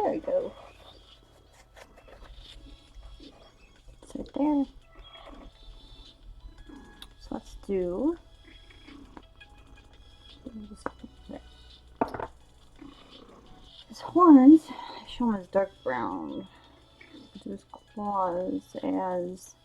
There we go. Sit there. So let's do. His horns, show him as dark brown. Do his claws as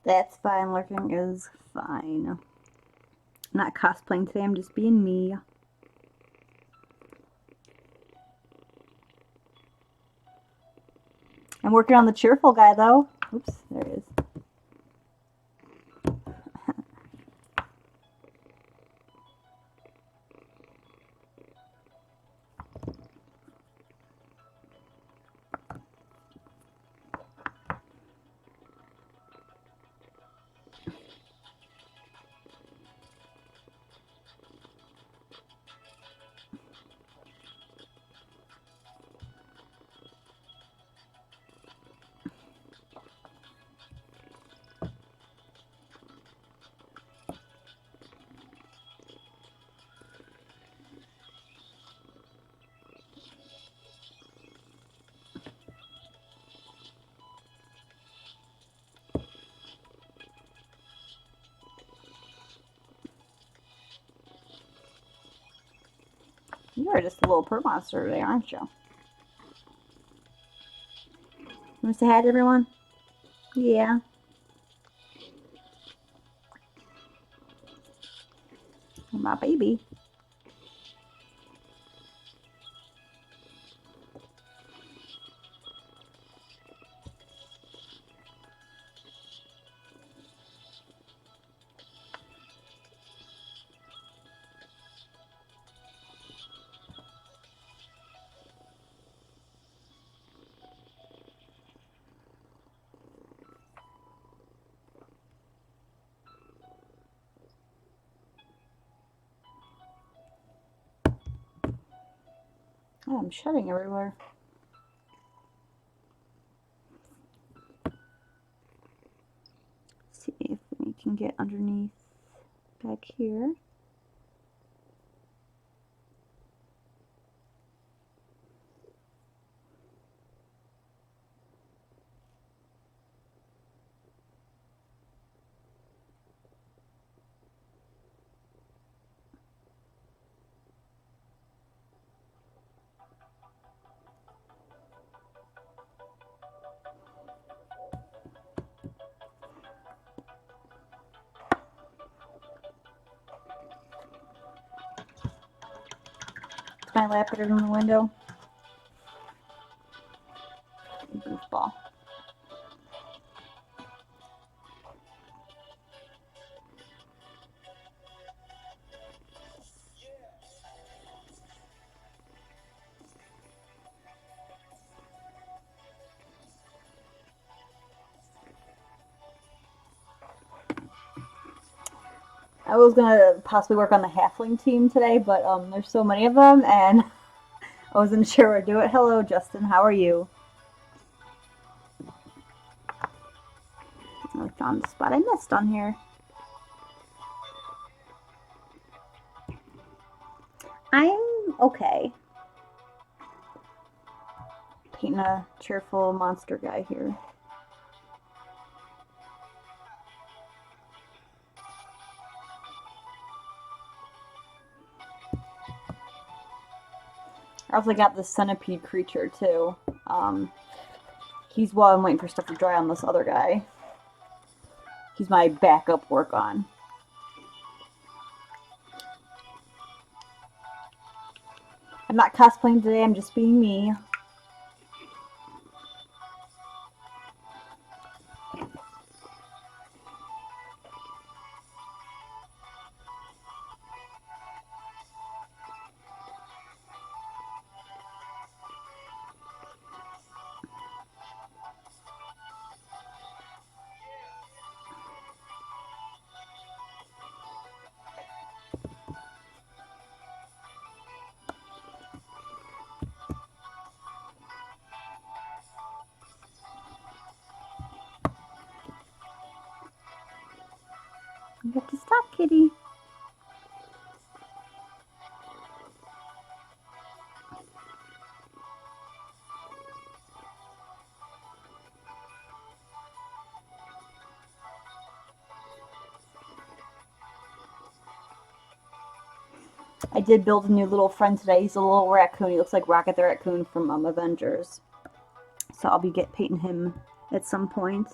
that's fine. Lurking is fine. I'm not cosplaying today, I'm just being me. I'm working on the cheerful guy though. Oops, there it is. You are just a little purr monster today, aren't you? You want to say hi to everyone? Yeah. My baby. Oh, I'm shedding everywhere. Let's see if we can get underneath back here. Is my lap better than the window? Goofball. I was gonna possibly work on the halfling team today, but there's so many of them, and I wasn't sure where to do it. Hello, Justin. How are you? I found the spot I missed on here. I'm okay. Painting a cheerful monster guy here. I also got the centipede creature too. He's while I'm waiting for stuff to dry on this other guy. He's my backup work on. I'm not cosplaying today, I'm just being me. You have to stop, kitty. I did build a new little friend today. He's a little raccoon. He looks like Rocket the Raccoon from Avengers. So I'll be painting him at some point.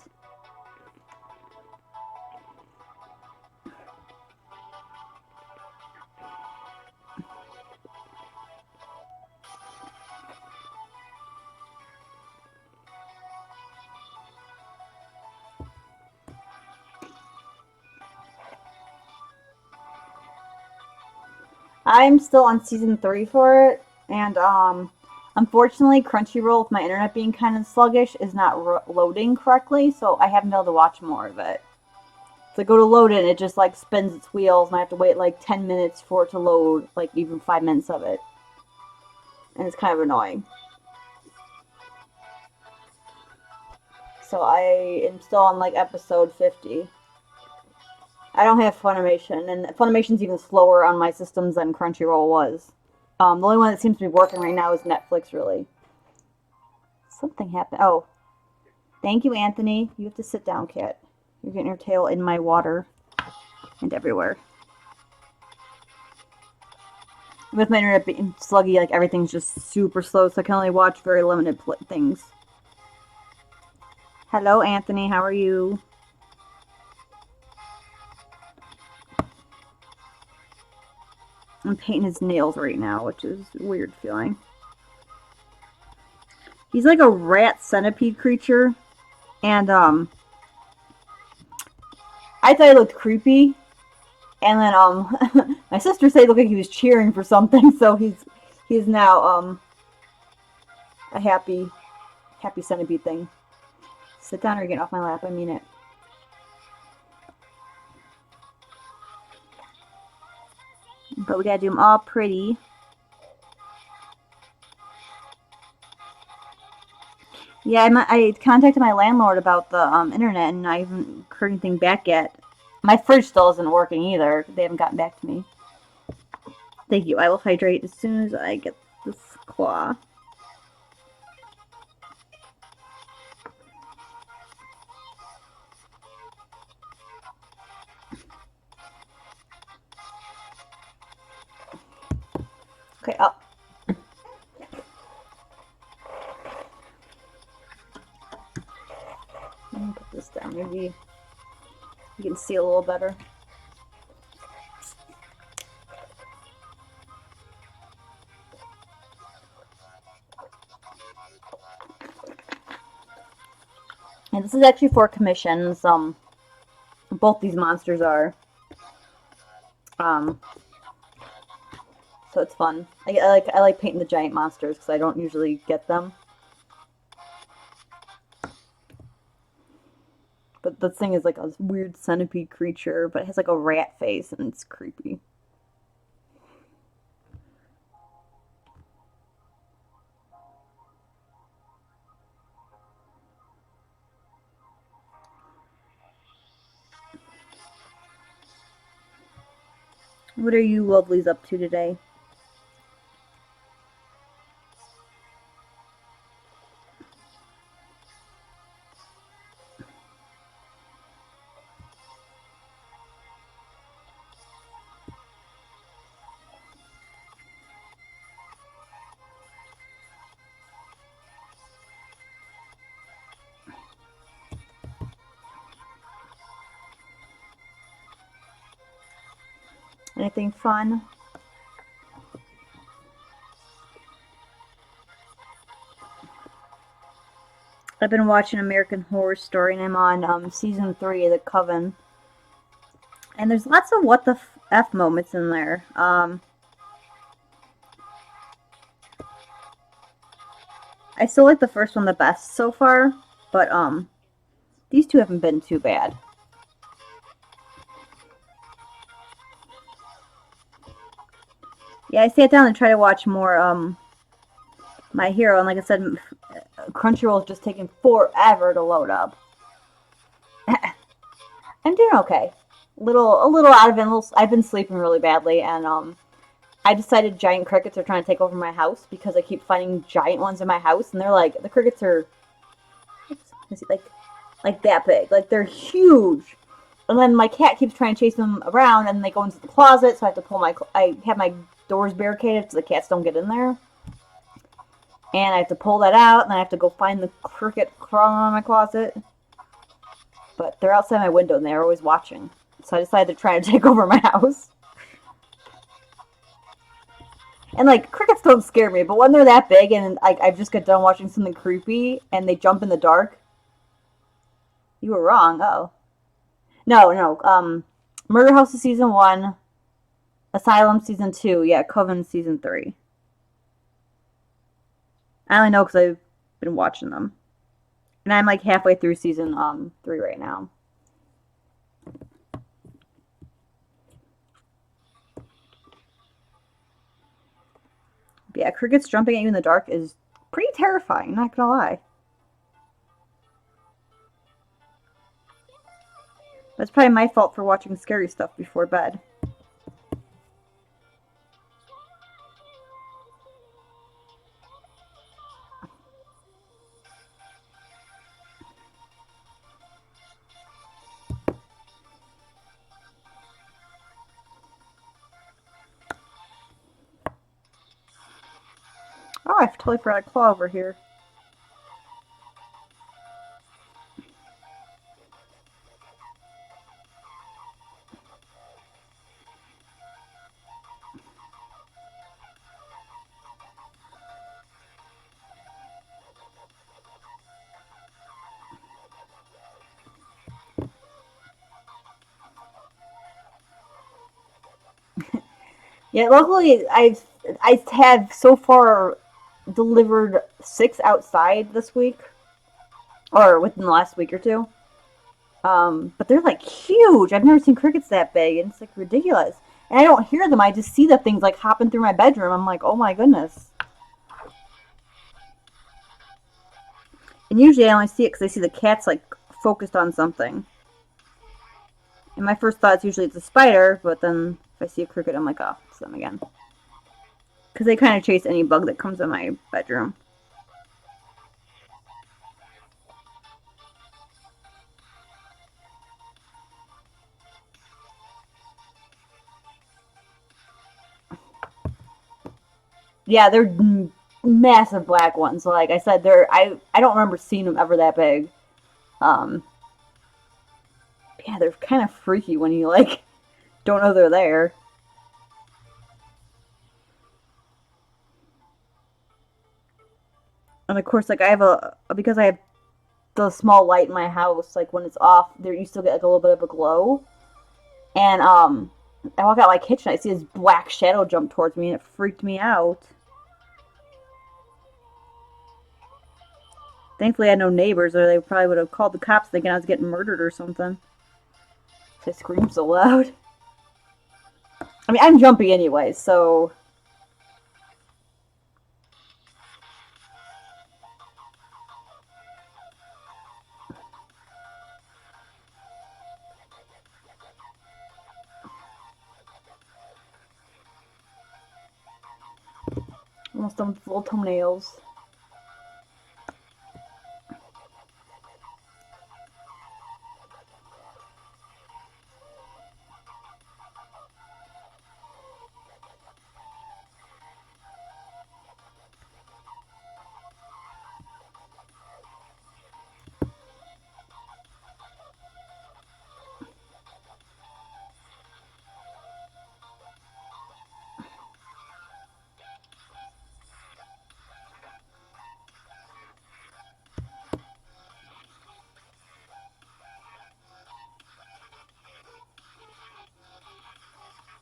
I'm still on season 3 for it, and unfortunately, Crunchyroll, with my internet being kind of sluggish, is not loading correctly, so I haven't been able to watch more of it. So I go to load it, and it just like spins its wheels, and I have to wait like 10 minutes for it to load, like even 5 minutes of it, and it's kind of annoying. So I am still on like episode 50. I don't have Funimation, and Funimation's even slower on my systems than Crunchyroll was. The only one that seems to be working right now is Netflix, really. Something happened. Oh, thank you, Anthony. You have to sit down, cat. You're getting your tail in my water and everywhere. With my internet being sluggy, like everything's just super slow, so I can only watch very limited things. Hello, Anthony. How are you? I'm painting his nails right now, which is a weird feeling. He's like a rat centipede creature, and I thought he looked creepy, and then my sister said it looked like he was cheering for something, so he's now a happy centipede thing. Sit down or get off my lap. I mean it. But we gotta do them all pretty. Yeah, I contacted my landlord about the internet, and I haven't heard anything back yet. My fridge still isn't working either. They haven't gotten back to me. Thank you. I will hydrate as soon as I get this claw. Okay, up. Let me put this down. Maybe you can see a little better. And this is actually for commissions. Both these monsters are. So it's fun. I like painting the giant monsters because I don't usually get them. But the thing is like a weird centipede creature, but it has like a rat face and it's creepy. What are you lovelies up to today? Anything fun? I've been watching American Horror Story, and I'm on season 3 of The Coven. And there's lots of what the f moments in there. I still like the first one the best so far, but these two haven't been too bad. Yeah, I sat down and tried to watch more My Hero, and like I said, Crunchyroll is just taking forever to load up. I'm doing okay. A little out of it. I've been sleeping really badly, and I decided giant crickets are trying to take over my house because I keep finding giant ones in my house, and they're like the crickets are like that big, like they're huge. And then my cat keeps trying to chase them around, and they go into the closet, so I have to pull I have my doors barricaded so the cats don't get in there. And I have to pull that out, and then I have to go find the cricket crawling around my closet. But they're outside my window, and they're always watching. So I decided to try to take over my house. And, like, crickets don't scare me, but when they're that big and I just get done watching something creepy and they jump in the dark, you were wrong. Oh. No. Murder House is season 1. Asylum season 2. Yeah, Coven season 3. I only know because I've been watching them. And I'm, like, halfway through season 3 right now. But yeah, crickets jumping at you in the dark is pretty terrifying, not gonna lie. That's probably my fault for watching scary stuff before bed. Oh, I totally forgot a claw over here. Yeah, luckily I have so far delivered 6 outside this week, or within the last week or two. But they're like huge. I've never seen crickets that big, and it's like ridiculous. And I don't hear them. I just see the things like hopping through my bedroom. I'm like, oh my goodness. And usually I only see it because I see the cats like focused on something. And my first thought is usually it's a spider, but then if I see a cricket, I'm like, oh, it's them again. Because they kind of chase any bug that comes in my bedroom. Yeah, they're massive black ones. Like I said, I don't remember seeing them ever that big. Um, yeah, they're kind of freaky when you like don't know they're there. And of course, like I have because I have the small light in my house. Like when it's off, there you still get like a little bit of a glow. And I walk out my kitchen, I see this black shadow jump towards me, and it freaked me out. Thankfully, I had no neighbors, or they probably would have called the cops thinking I was getting murdered or something. I screamed so loud. I mean, I'm jumpy anyway, so. Almost done with little toenails.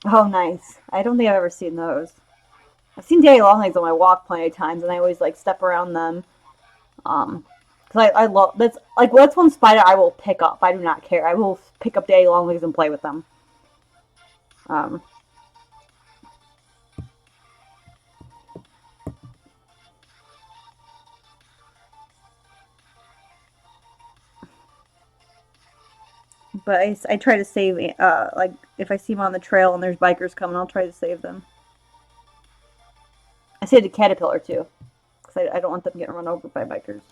Oh, nice. I don't think I've ever seen those. I've seen daddy longlegs on my walk plenty of times, and I always like step around them. Because I love that's like that's one spider I will pick up. I do not care. I will pick up daddy longlegs and play with them. Um, but I try to save like if I see them on the trail and there's bikers coming, I'll try to save them. I saved a caterpillar too, because I don't want them getting run over by bikers.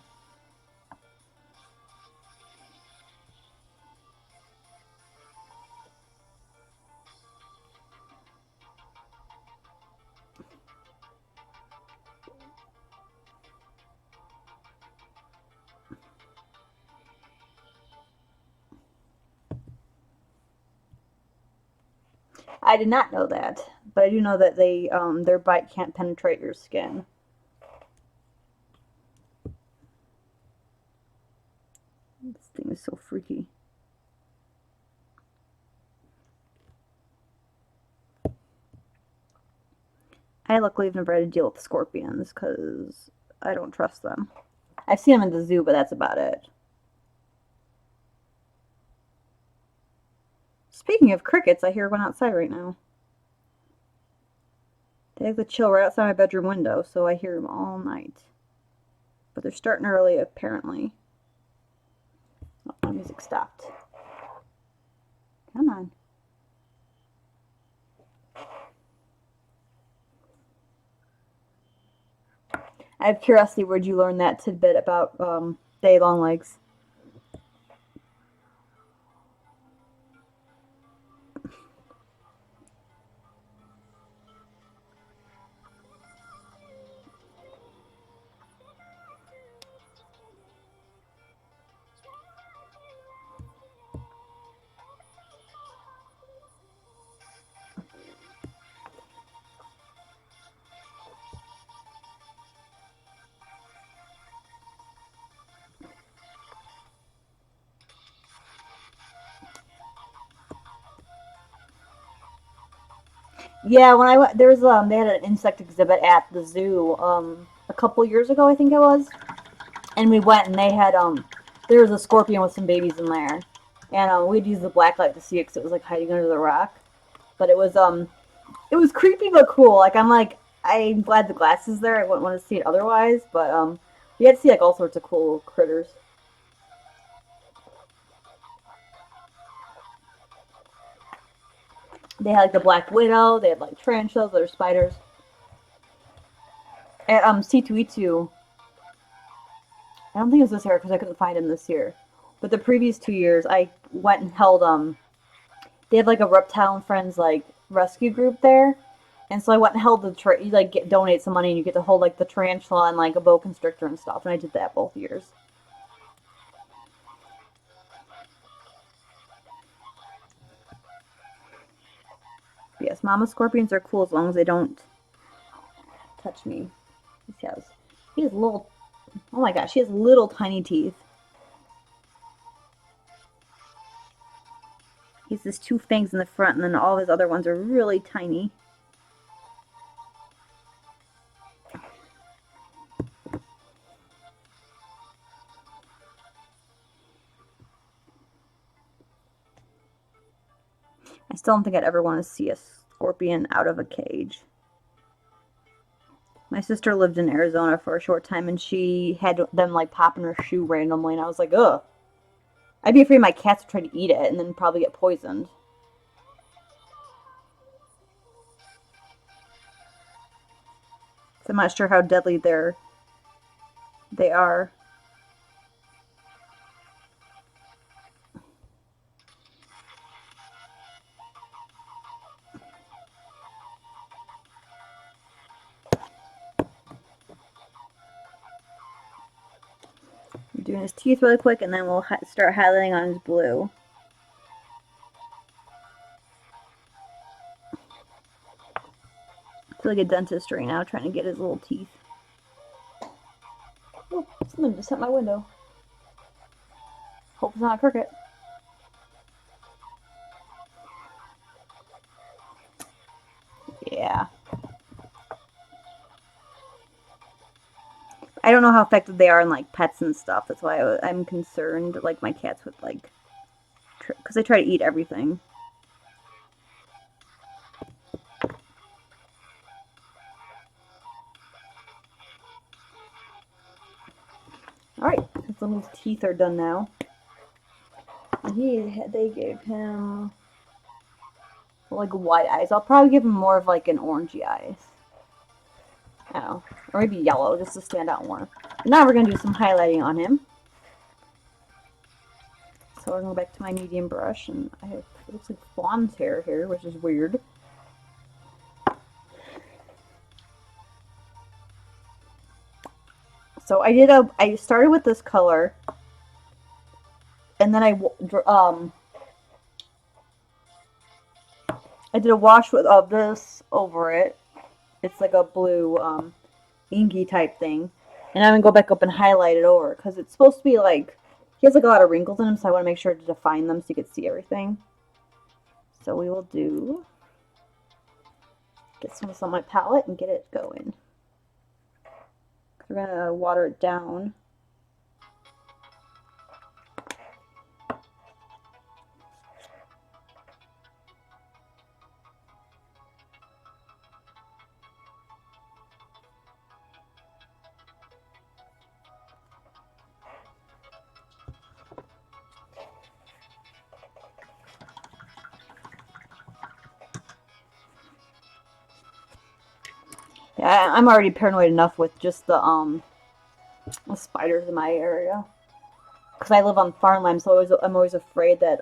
I did not know that, but I do know that they their bite can't penetrate your skin. This thing is so freaky. I luckily have never had to deal with scorpions because I don't trust them. I've seen them in the zoo, but that's about it. Speaking of crickets, I hear one outside right now. They like to chill right outside my bedroom window, so I hear them all night. But they're starting early, apparently. Oh, my music stopped. Come on. I have curiosity, where'd you learn that tidbit about day long legs? Yeah, when I went, there was they had an insect exhibit at the zoo a couple years ago, I think it was, and we went and they had there was a scorpion with some babies in there, and we'd use the black light to see it because it was like hiding under the rock, but it was creepy but cool. I'm glad the glass is there. I wouldn't want to see it otherwise, but you had to see like all sorts of cool critters. They had like the black widow. They had like tarantulas, other spiders. At C2E2, I don't think it was this year because I couldn't find him this year. But the previous 2 years, I went and held they have like a reptile and friends like rescue group there, and so I went and held you like donate some money and you get to hold like the tarantula and like a boa constrictor and stuff, and I did that both years. But yes, mama scorpions are cool as long as they don't touch me. He has little. Oh my gosh, he has little tiny teeth. He has his two fangs in the front, and then all his other ones are really tiny. I still don't think I'd ever want to see a scorpion out of a cage. My sister lived in Arizona for a short time, and she had them like pop in her shoe randomly, and I was like, ugh. I'd be afraid my cats would try to eat it and then probably get poisoned. So I'm not sure how deadly they are. I'm doing his teeth really quick, and then we'll start highlighting on his blue. I feel like a dentist right now trying to get his little teeth. Oh, something just hit my window. Hope it's not a cricket. I don't know how effective they are in like pets and stuff. That's why I'm concerned. Like my cats would like, because they try to eat everything. All right, his little teeth are done now. They gave him like white eyes. I'll probably give him more of like an orangey eyes. I don't know, or maybe yellow just to stand out more. Now we're gonna do some highlighting on him. So we're going to go back to my medium brush, and I have, it looks like fawn's hair here, which is weird. So I started with this color, and then I did a wash of this over it. It's like a blue inky type thing, and I'm gonna go back up and highlight it over because it's supposed to be like, he has like a lot of wrinkles in him, so I want to make sure to define them so you can see everything. So we will get some of this on my palette and get it going. We're gonna water it down. Yeah, I'm already paranoid enough with just the spiders in my area. Because I live on farmland, so I'm always afraid that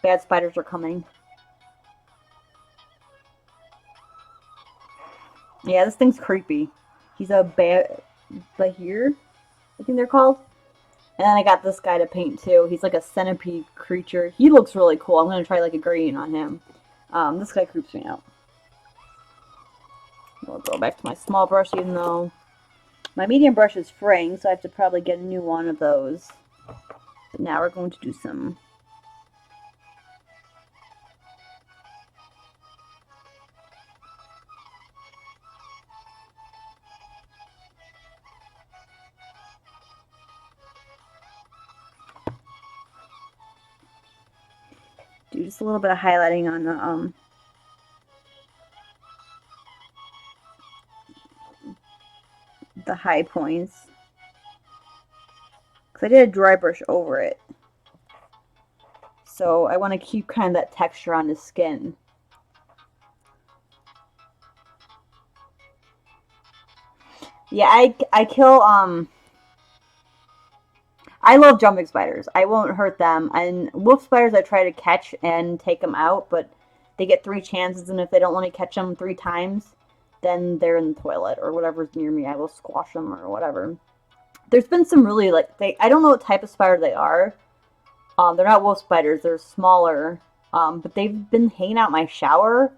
bad spiders are coming. Yeah, this thing's creepy. He's a Behir, I think they're called. And then I got this guy to paint too. He's like a centipede creature. He looks really cool. I'm gonna try like a green on him. This guy creeps me out. We'll go back to my small brush, even though my medium brush is fraying, so I have to probably get a new one of those. But now we're going to do some just a little bit of highlighting on the high points. Because I did a dry brush over it. So I want to keep kind of that texture on the skin. Yeah, I kill, I love jumping spiders. I won't hurt them. And wolf spiders I try to catch and take them out, but they get 3 chances, and if they don't let me catch them 3 times, then they're in the toilet or whatever's near me. I will squash them or whatever. There's been some really, like, I don't know what type of spider they are. They're not wolf spiders. They're smaller. But they've been hanging out in my shower.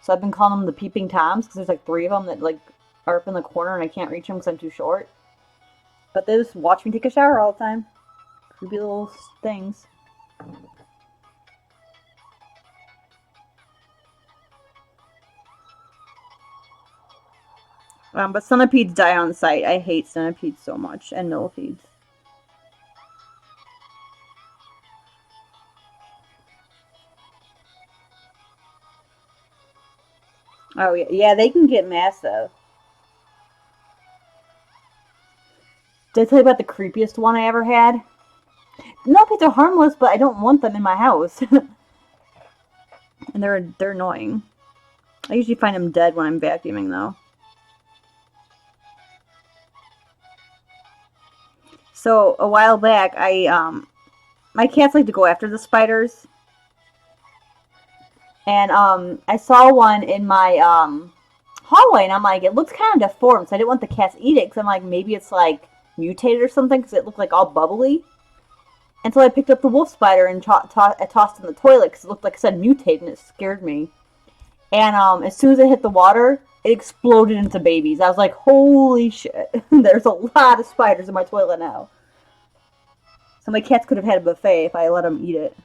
So I've been calling them the peeping toms because there's like 3 of them that like are up in the corner and I can't reach them because I'm too short. But they just watch me take a shower all the time. Creepy little things. But centipedes die on sight. I hate centipedes so much. And millipedes. Oh, yeah. Yeah, they can get massive. Did I tell you about the creepiest one I ever had? Millipedes are harmless, but I don't want them in my house. And they're annoying. I usually find them dead when I'm vacuuming, though. So a while back, my cats like to go after the spiders, and I saw one in my hallway, and I'm like, it looks kind of deformed, so I didn't want the cats to eat it, because I'm like, maybe it's like mutated or something, because it looked like all bubbly. And so I picked up the wolf spider and I tossed it in the toilet, because it looked like it said mutated, and it scared me. And as soon as it hit the water, it exploded into babies. I was like, holy shit, there's a lot of spiders in my toilet now. So my cats could have had a buffet if I let them eat it.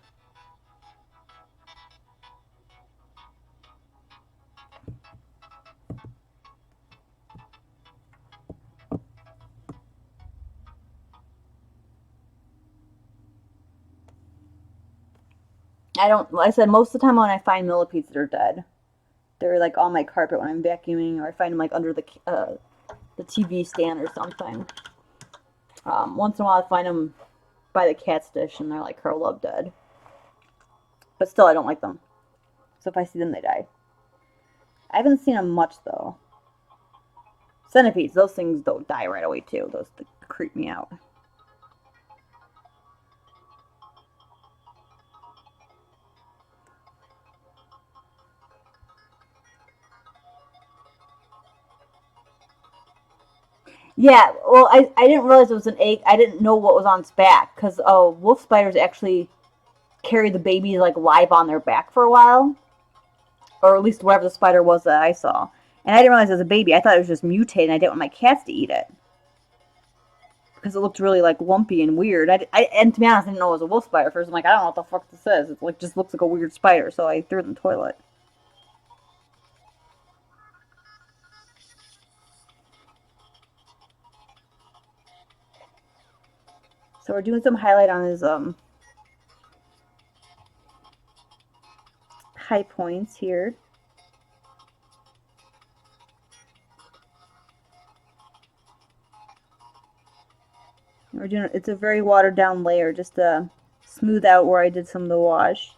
I don't. Like I said, most of the time when I find millipedes, they're dead. They're like on my carpet when I'm vacuuming, or I find them like under the TV stand or something. Once in a while, I find them by the cat's dish, and they're like curled up dead. But still, I don't like them. So if I see them, they die. I haven't seen them much though. Centipedes, those things don't die right away too. Those creep me out. Yeah, well, I didn't realize it was an egg. I didn't know what was on its back because wolf spiders actually carry the baby like live on their back for a while, or at least whatever the spider was that I saw. And I didn't realize it was a baby. I thought it was just mutated, and I didn't want my cats to eat it because it looked really like lumpy and weird. And to be honest, I didn't know it was a wolf spider first. I'm like, I don't know what the fuck this is. It like just looks like a weird spider, so I threw it in the toilet. So we're doing some highlight on his high points here. We're doing it's a very watered down layer just to smooth out where I did some of the wash.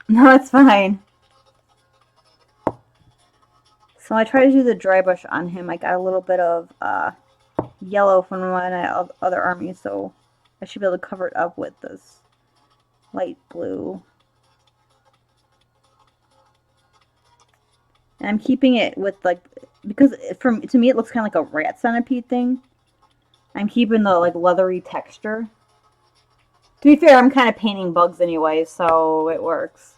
No, it's fine. So I tried to do the dry brush on him. I got a little bit of yellow from my other army, so I should be able to cover it up with this light blue. And I'm keeping it with like, because to me it looks kind of like a rat centipede thing. I'm keeping the like leathery texture. To be fair, I'm kind of painting bugs anyway, so it works.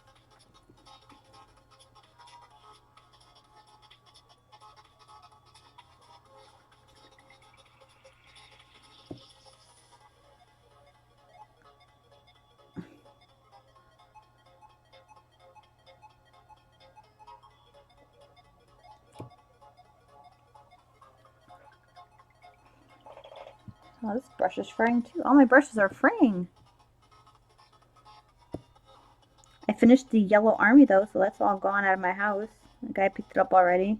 Oh, this brush is fraying too. All my brushes are fraying. I finished the yellow army though, so that's all gone out of my house. The guy picked it up already.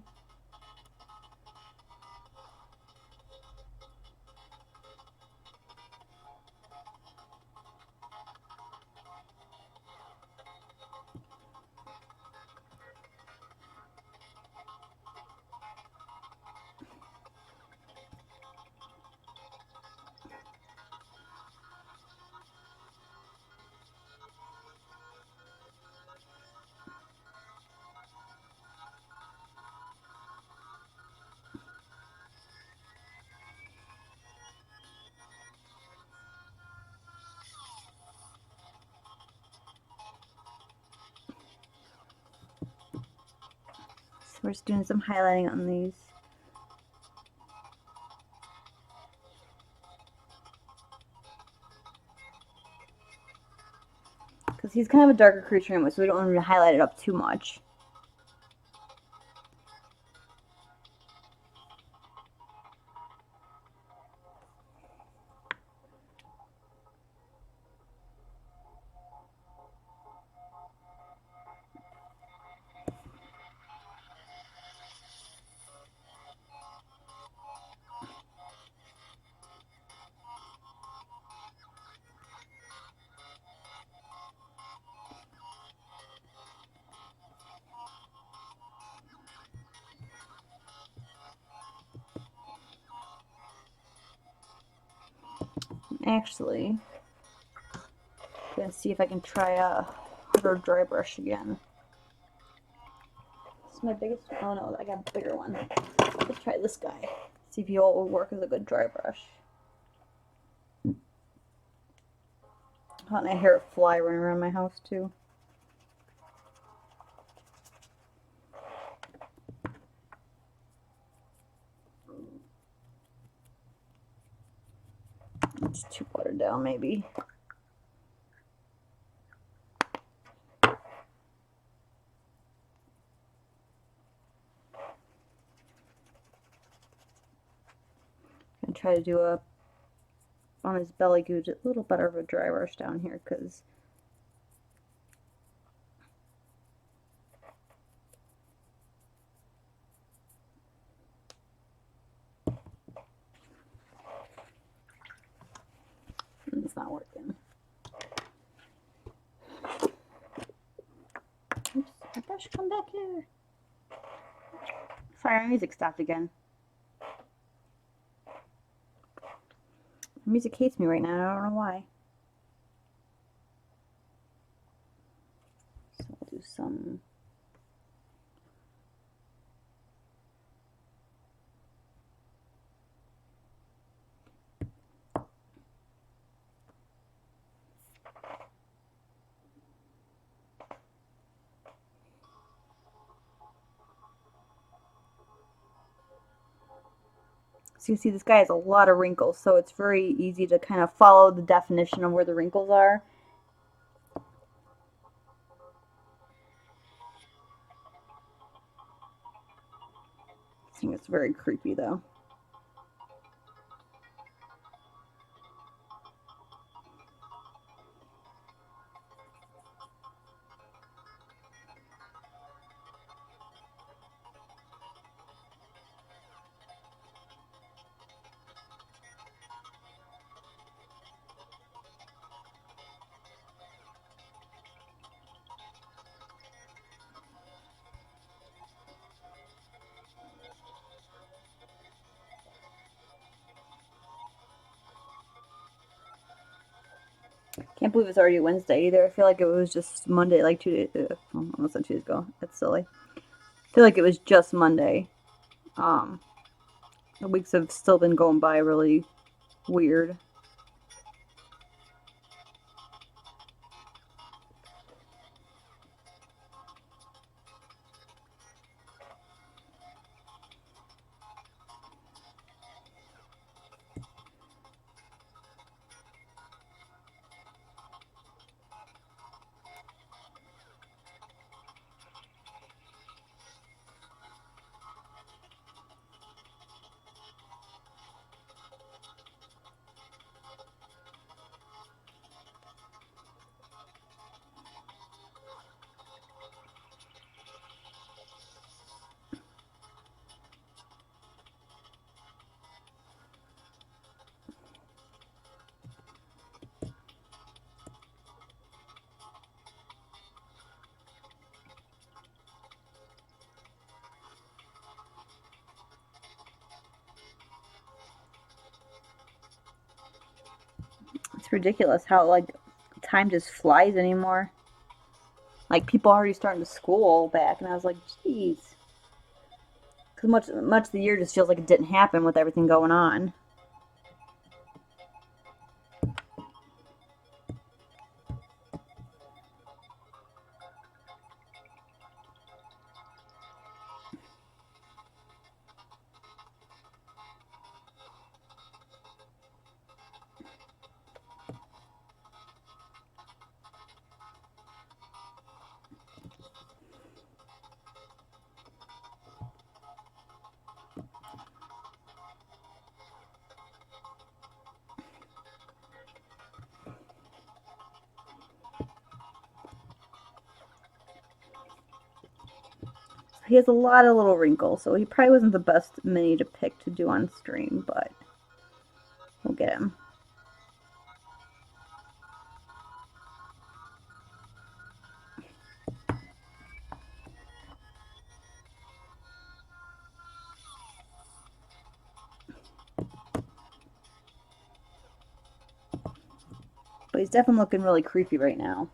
So we're just doing some highlighting on these. Because he's kind of a darker creature anyway, so we don't want to highlight it up too much. Actually, I'm gonna see if I can try a harder dry brush again. This is my biggest. Oh no, I got a bigger one. Let's try this guy. See if he will work as a good dry brush. Oh, and I hear a fly running around my house too. It's too watered down, maybe. And try to do a, on his belly, do a little better of a dry brush down here, because it's not working. Oops, my brush, come back here. Sorry, my music stopped again. The music hates me right now, I don't know why. So I'll do some... So you see this guy has a lot of wrinkles, so it's very easy to kind of follow the definition of where the wrinkles are. I think it's very creepy though. Can't believe it's already Wednesday either. I feel like it was just Monday, like 2 days, almost 2 days ago. That's silly. I feel like it was just Monday. The weeks have still been going by really weird. It's ridiculous how, like, time just flies anymore. Like, people are already starting to school back, and I was like, geez. Because much of the year just feels like it didn't happen with everything going on. He has a lot of little wrinkles, so he probably wasn't the best mini to pick to do on stream, but we'll get him. But he's definitely looking really creepy right now.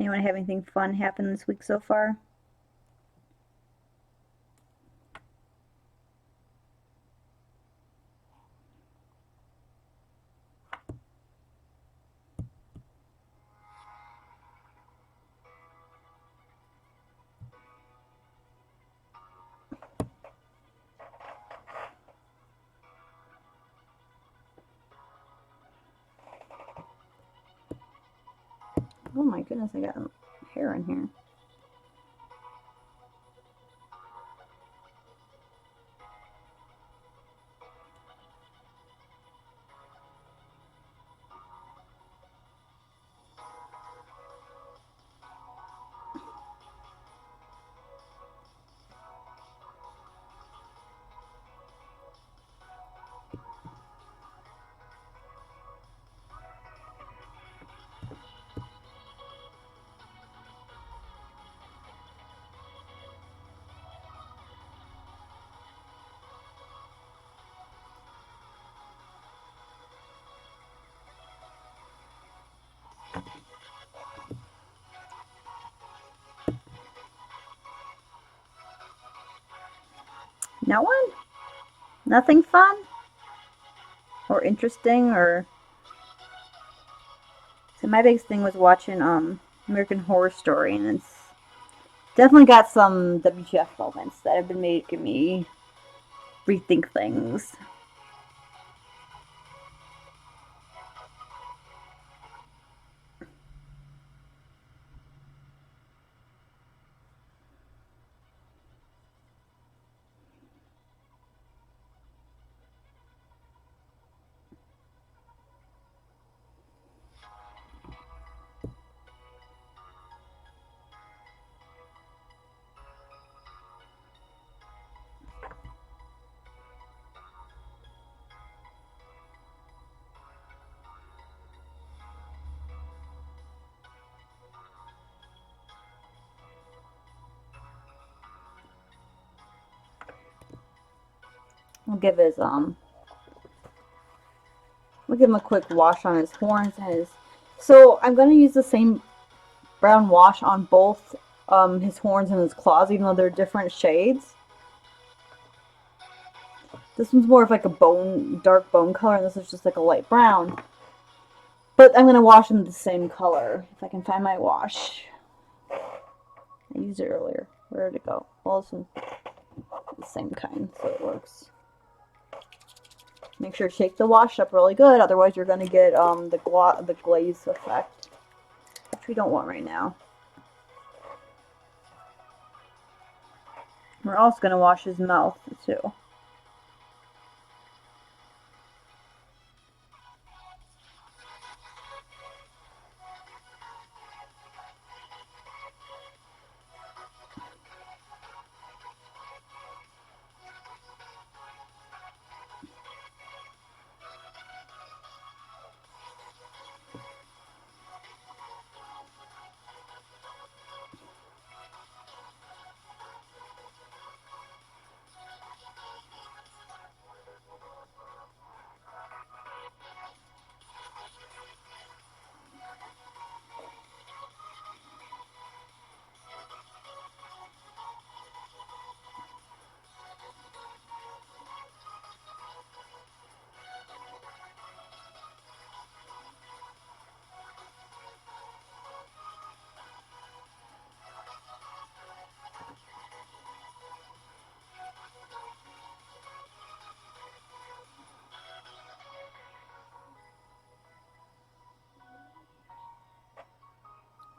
Anyone have anything fun happen this week so far? Oh my goodness, I got hair in here. No one? Nothing fun? Or interesting? Or... So my biggest thing was watching American Horror Story, and it's definitely got some WTF moments that have been making me rethink things. We'll give him a quick wash on his horns and his. So I'm gonna use the same brown wash on both his horns and his claws, even though they're different shades. This one's more of like a dark bone color, and this is just like a light brown. But I'm gonna wash them the same color if I can find my wash. I used it earlier. Where did it go? Well, this one's the same kind, so it works. Make sure to shake the wash up really good, otherwise you're going to get the glaze effect, which we don't want right now. We're also going to wash his mouth too.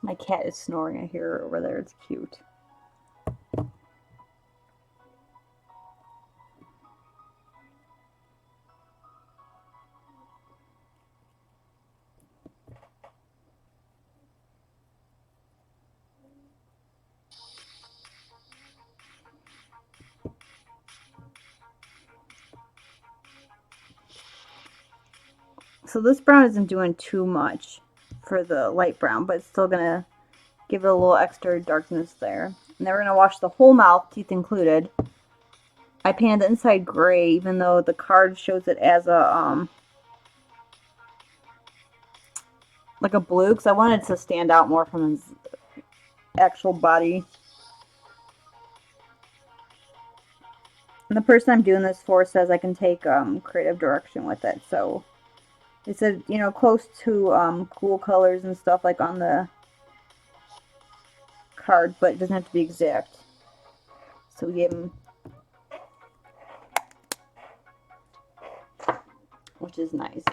My cat is snoring. I hear her over there. It's cute. So this brown isn't doing too much for the light brown, but it's still going to give it a little extra darkness there. And then we're going to wash the whole mouth, teeth included. I painted the inside gray, even though the card shows it as a, like a blue, because I wanted it to stand out more from actual body. And the person I'm doing this for says I can take creative direction with it. So it said, you know, close to cool colors and stuff like on the card, but it doesn't have to be exact. So we gave him, which is nice.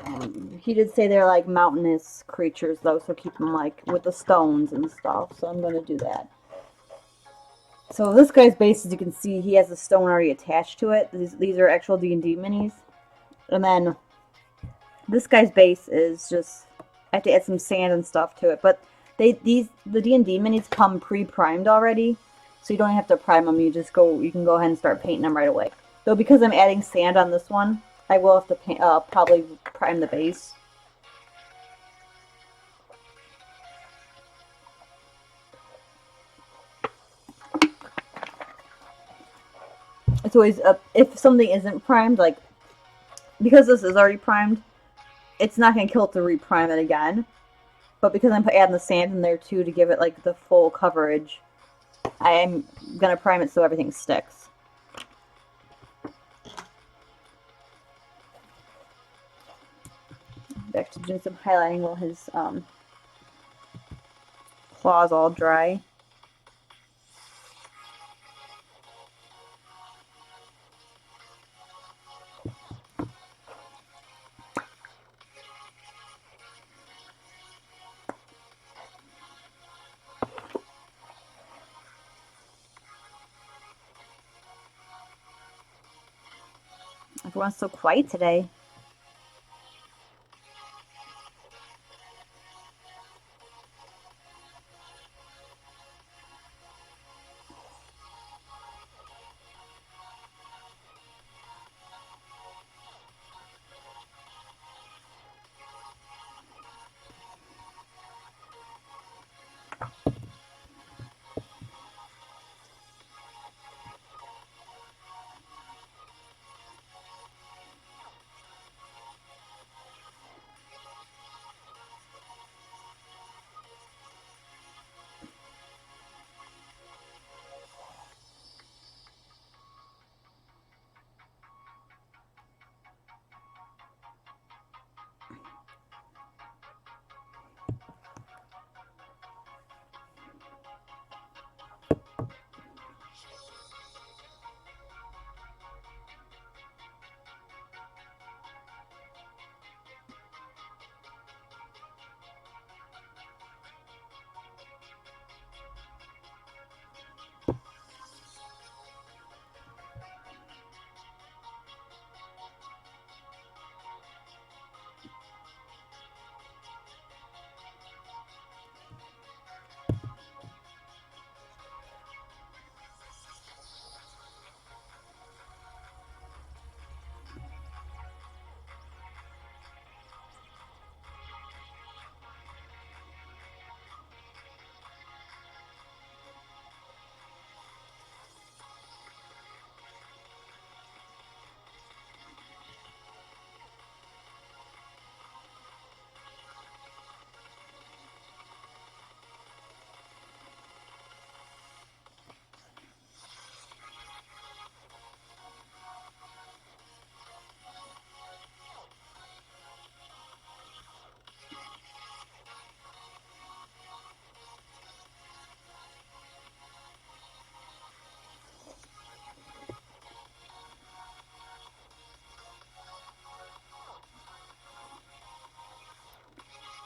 He did say they're like mountainous creatures though, so keep them like with the stones and stuff. So I'm going to do that. So this guy's base, as you can see, he has a stone already attached to it. These are actual D&D minis. And then this guy's base is just, I have to add some sand and stuff to it. But the D&D minis come pre-primed already, so you don't have to prime them. You can go ahead and start painting them right away. Though because I'm adding sand on this one, I will have to probably prime the base. It's always if something isn't primed, like because this is already primed, it's not going to kill it to reprime it again. But because I'm adding the sand in there too to give it like the full coverage, I'm going to prime it so everything sticks. Back to doing some highlighting while his claws all dry. Everyone's so quiet today.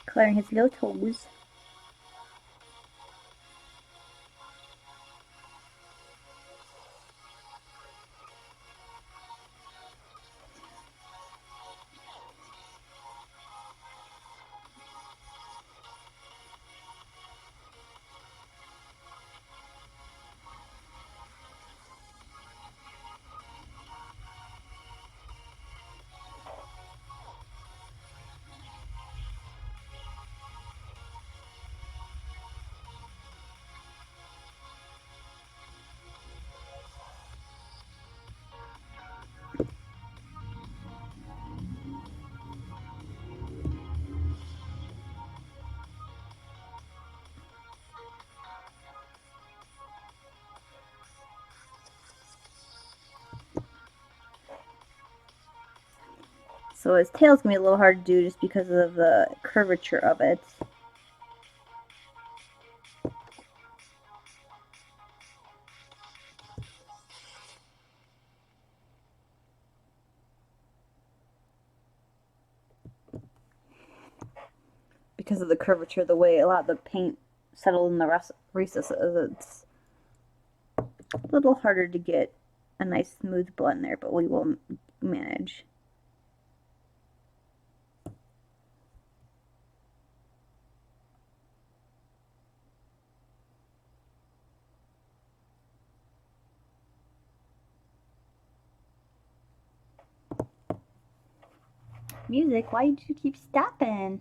Clearing his little toes. So his tail's going to be a little hard to do just because of the curvature of it. Because of the curvature, the way a lot of the paint settled in the recesses, it's a little harder to get a nice smooth blend there, but we will manage. Music, why did you keep stopping?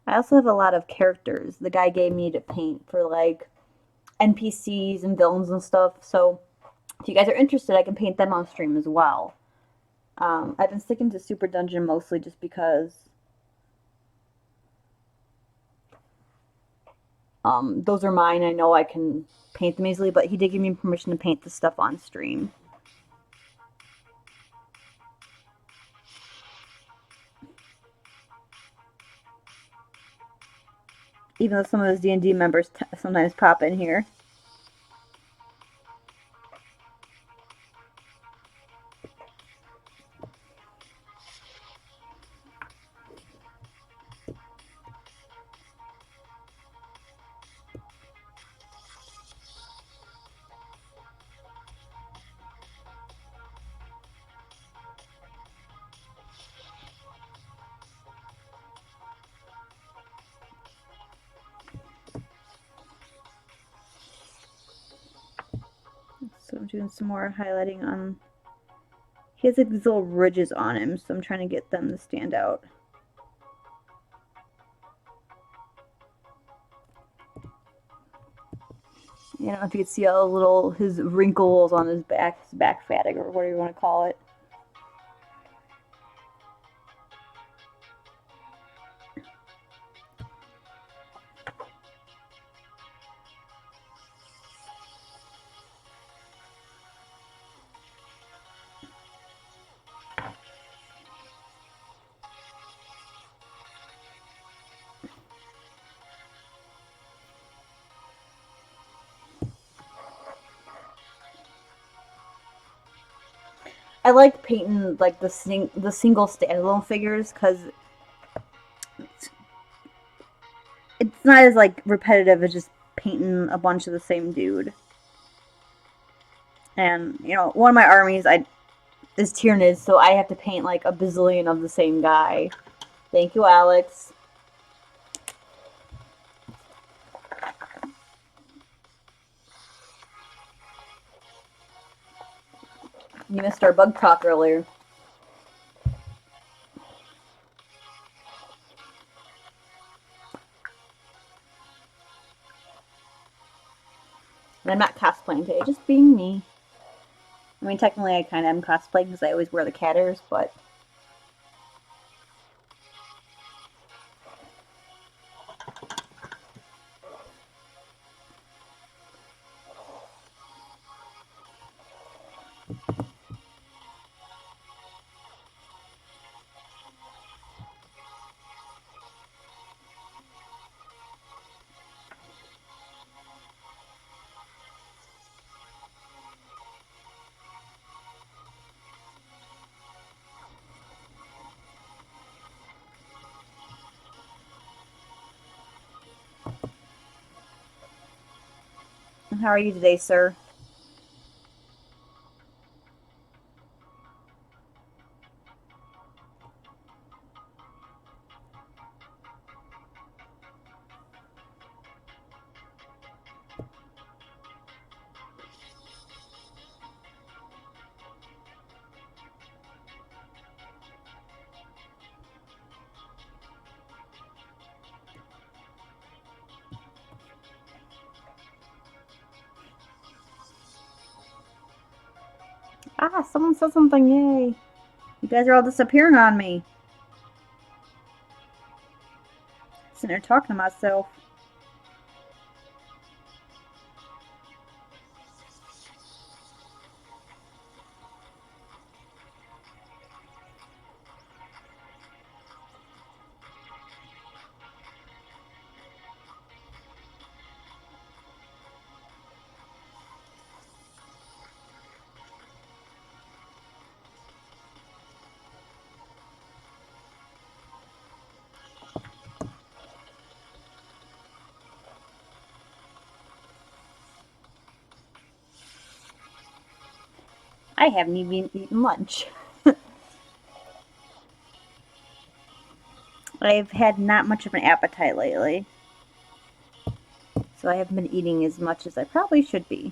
I also have a lot of characters the guy gave me to paint for like NPCs and villains and stuff. So if you guys are interested, I can paint them on stream as well. I've been sticking to Super Dungeon mostly just because those are mine. I know I can paint them easily, but he did give me permission to paint the stuff on stream. Even though some of those D&D members sometimes pop in here. So I'm doing some more highlighting on... He has like these little ridges on him, so I'm trying to get them to stand out. I don't know if you can see all the little, his wrinkles on his back fatting, or whatever you want to call it. I like painting like the single standalone figures because it's not as like repetitive as just painting a bunch of the same dude. And you know, one of my armies is Tyranids, so I have to paint like a bazillion of the same guy. Thank you, Alex. You missed our bug talk earlier. And I'm not cosplaying today, just being me. I mean, technically I kind of am cosplaying because I always wear the cat ears, but... How are you today, sir? Ah, someone said something, yay. You guys are all disappearing on me. Sitting there talking to myself. I haven't even eaten lunch. I've had not much of an appetite lately. So I haven't been eating as much as I probably should be.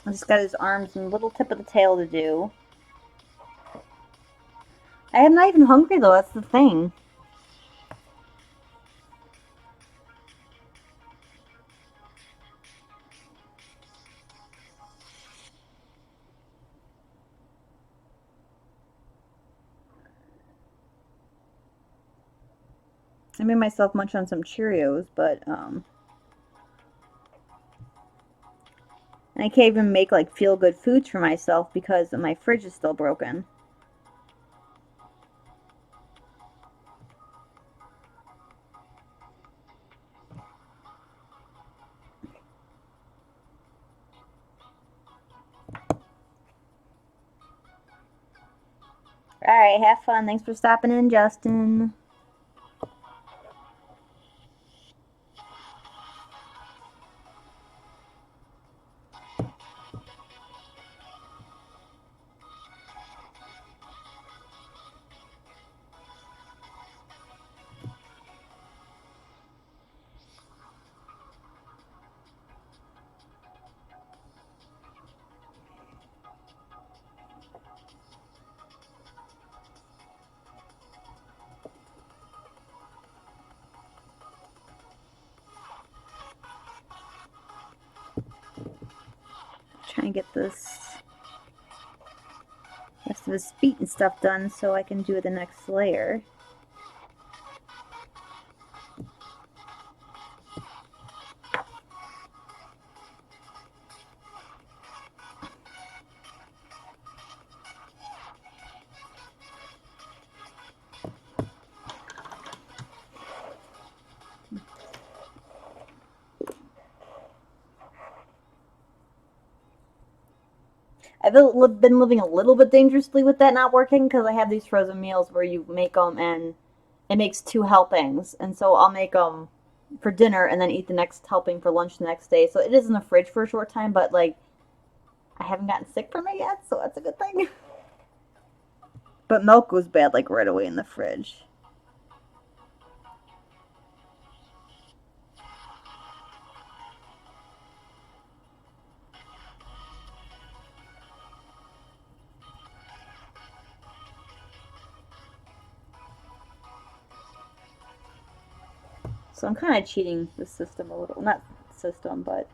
I just got his arms and little tip of the tail to do. I am not even hungry though, that's the thing. I made myself munch on some Cheerios, but and I can't even make like feel good foods for myself because my fridge is still broken. Alright, have fun. Thanks for stopping in, Justin. Trying to get this rest of his feet and stuff done so I can do the next layer. I've been living a little bit dangerously with that not working because I have these frozen meals where you make them and it makes two helpings. And so I'll make them for dinner and then eat the next helping for lunch the next day. So it is in the fridge for a short time, but like I haven't gotten sick from it yet, so that's a good thing. But milk goes bad like right away in the fridge. So I'm kind of cheating the system a little. Not system, but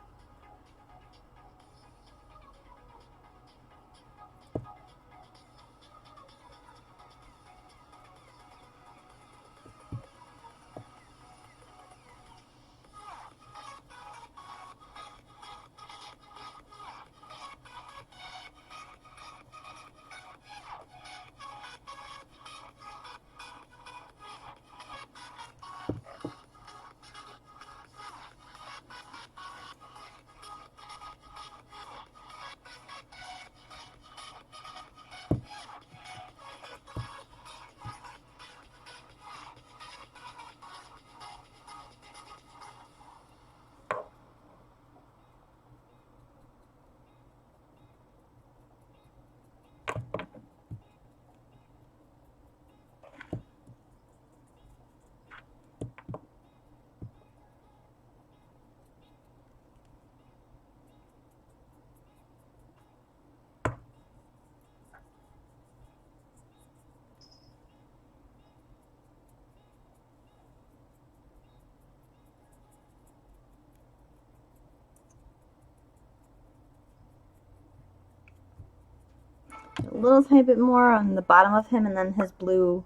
little tiny bit more on the bottom of him, and then his blue.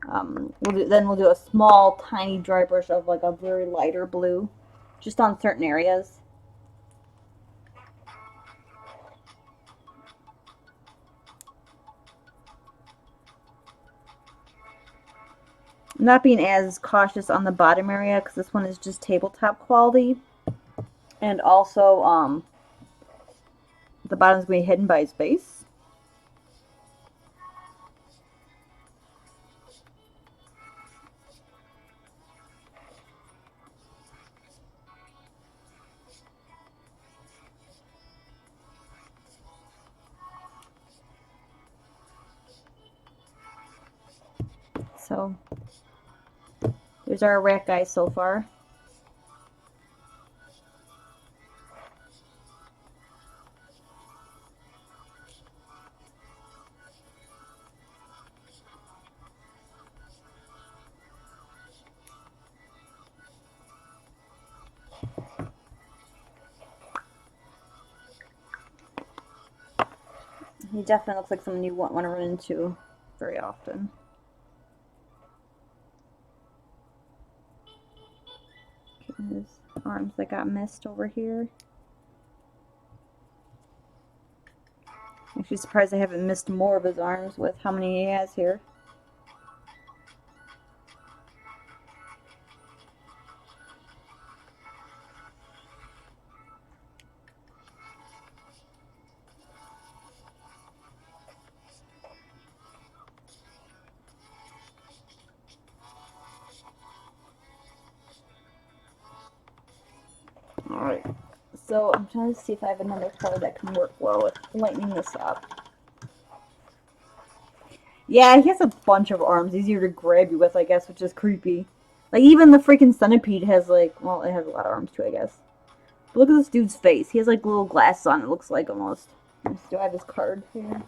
We'll do a small, tiny dry brush of like a very lighter blue, just on certain areas. I'm not being as cautious on the bottom area because this one is just tabletop quality, and also the bottom's going to be hidden by his base. So there's our rat guy so far. He definitely looks like someone you won't want to run into very often. His arms that got missed over here. I'm actually surprised I haven't missed more of his arms with how many he has here. Alright, so I'm trying to see if I have another color that can work well with lightening this up. Yeah, he has a bunch of arms, easier to grab you with, I guess, which is creepy. Like, even the freaking centipede has, like, well, it has a lot of arms too, I guess. But look at this dude's face. He has, like, little glasses on, it looks like, almost. Do I have his card here?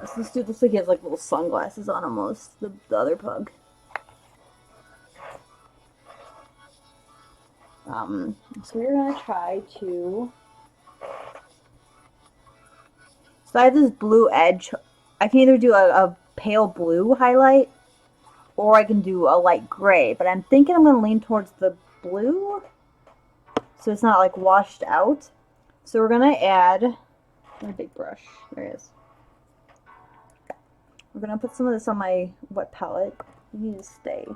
So this dude looks like he has, like, little sunglasses on, almost. The other pug. So we're gonna try to... So I have this blue edge. I can either do a pale blue highlight, or I can do a light gray. But I'm thinking I'm gonna lean towards the blue, so it's not like washed out. So we're gonna add my big brush. There it is. We're gonna put some of this on my wet palette. You need to stay.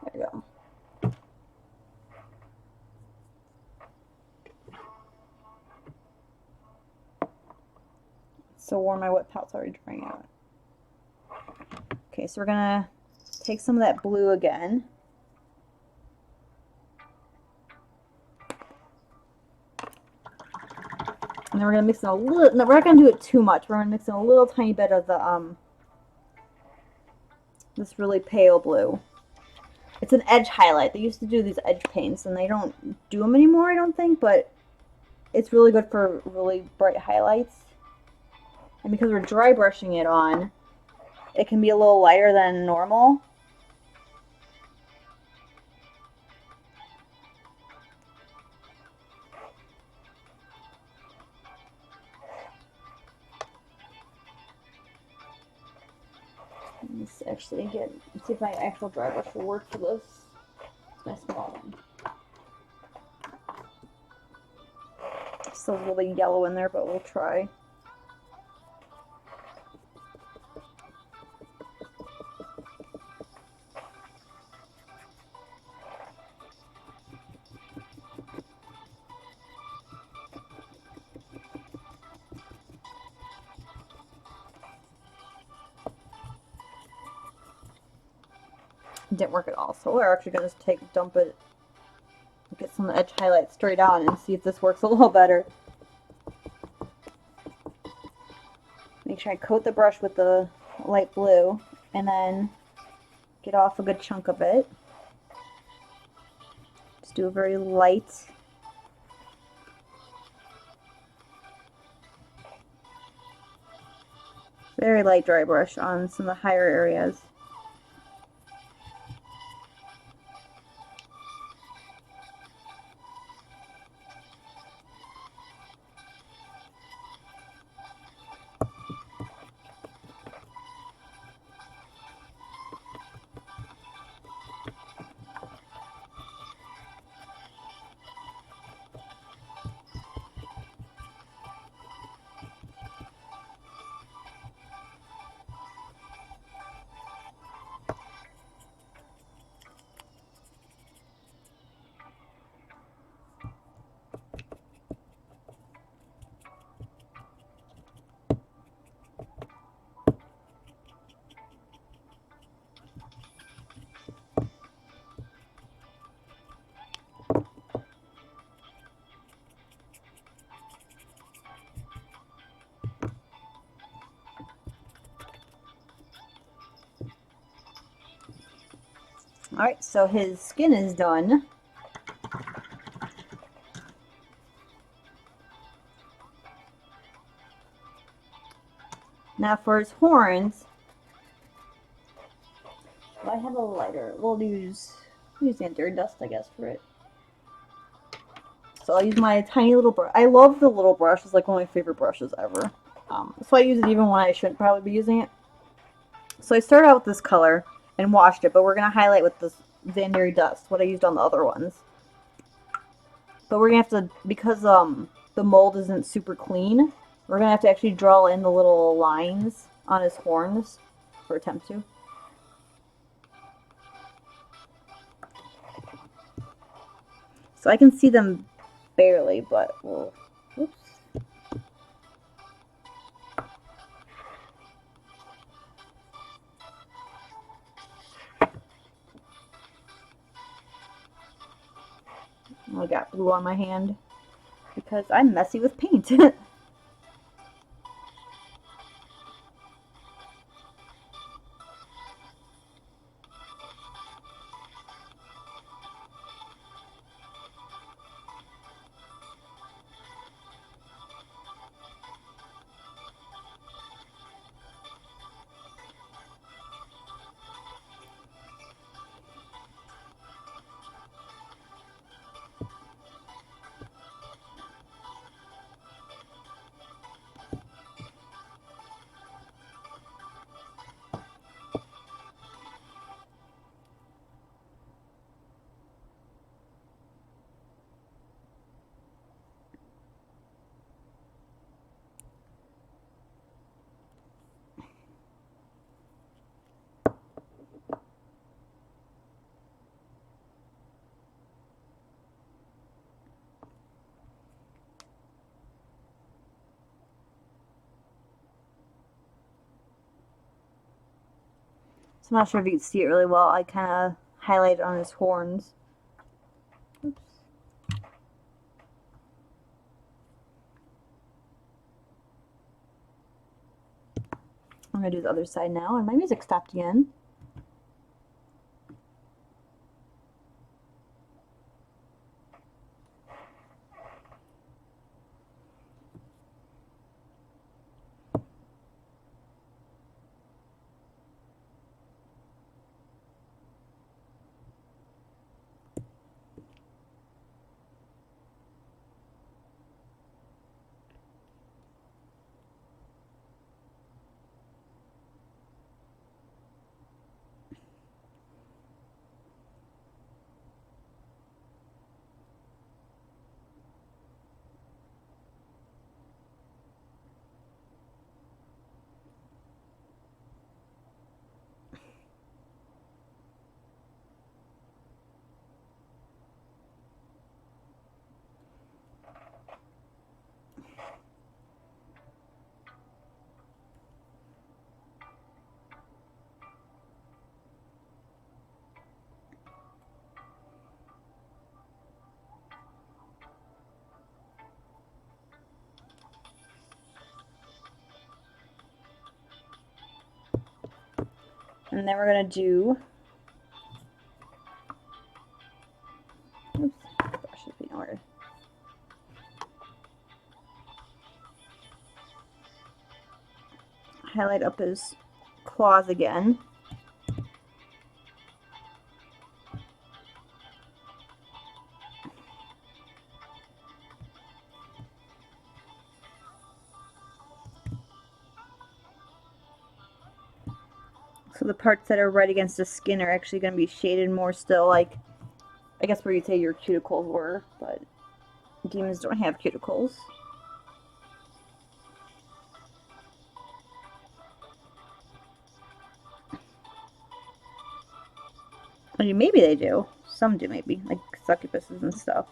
There we go. So warm, my wet palette's already drying out. Okay, so we're gonna take some of that blue again. And then we're gonna mix in a little, no, we're not gonna do it too much. We're gonna mix in a little tiny bit of the, this really pale blue. It's an edge highlight. They used to do these edge paints, and they don't do them anymore, I don't think, but it's really good for really bright highlights. And because we're dry brushing it on, it can be a little lighter than normal. Let's actually see if my actual dry brush will work for this. It's my small one. Still a little bit yellow in there, but we'll try. Didn't work at all, so we're actually going to dump it, get some edge highlights straight on and see if this works a little better. Make sure I coat the brush with the light blue and then get off a good chunk of it. Just do a very light dry brush on some of the higher areas. Alright, so his skin is done. Now for his horns, do I have a lighter? We'll use anti dust, I guess, for it. So I'll use my tiny little brush. I love the little brush. It's like one of my favorite brushes ever. So I use it even when I shouldn't probably be using it. So I started out with this color and washed it, but we're going to highlight with this Xandari dust, what I used on the other ones. But we're going to have to, because the mold isn't super clean, we're going to have to actually draw in the little lines on his horns, or attempt to. So I can see them barely, but we'll, oops. I got blue on my hand because I'm messy with paint. So I'm not sure if you can see it really well. I kind of highlighted on his horns. Oops. I'm going to do the other side now, and my music stopped again. And then we're going to do... Oops, brush is being ordered. Highlight up his claws again. So the parts that are right against the skin are actually going to be shaded more still, like, I guess where you'd say your cuticles were, but demons don't have cuticles. I mean, maybe they do. Some do, maybe, like succubuses and stuff.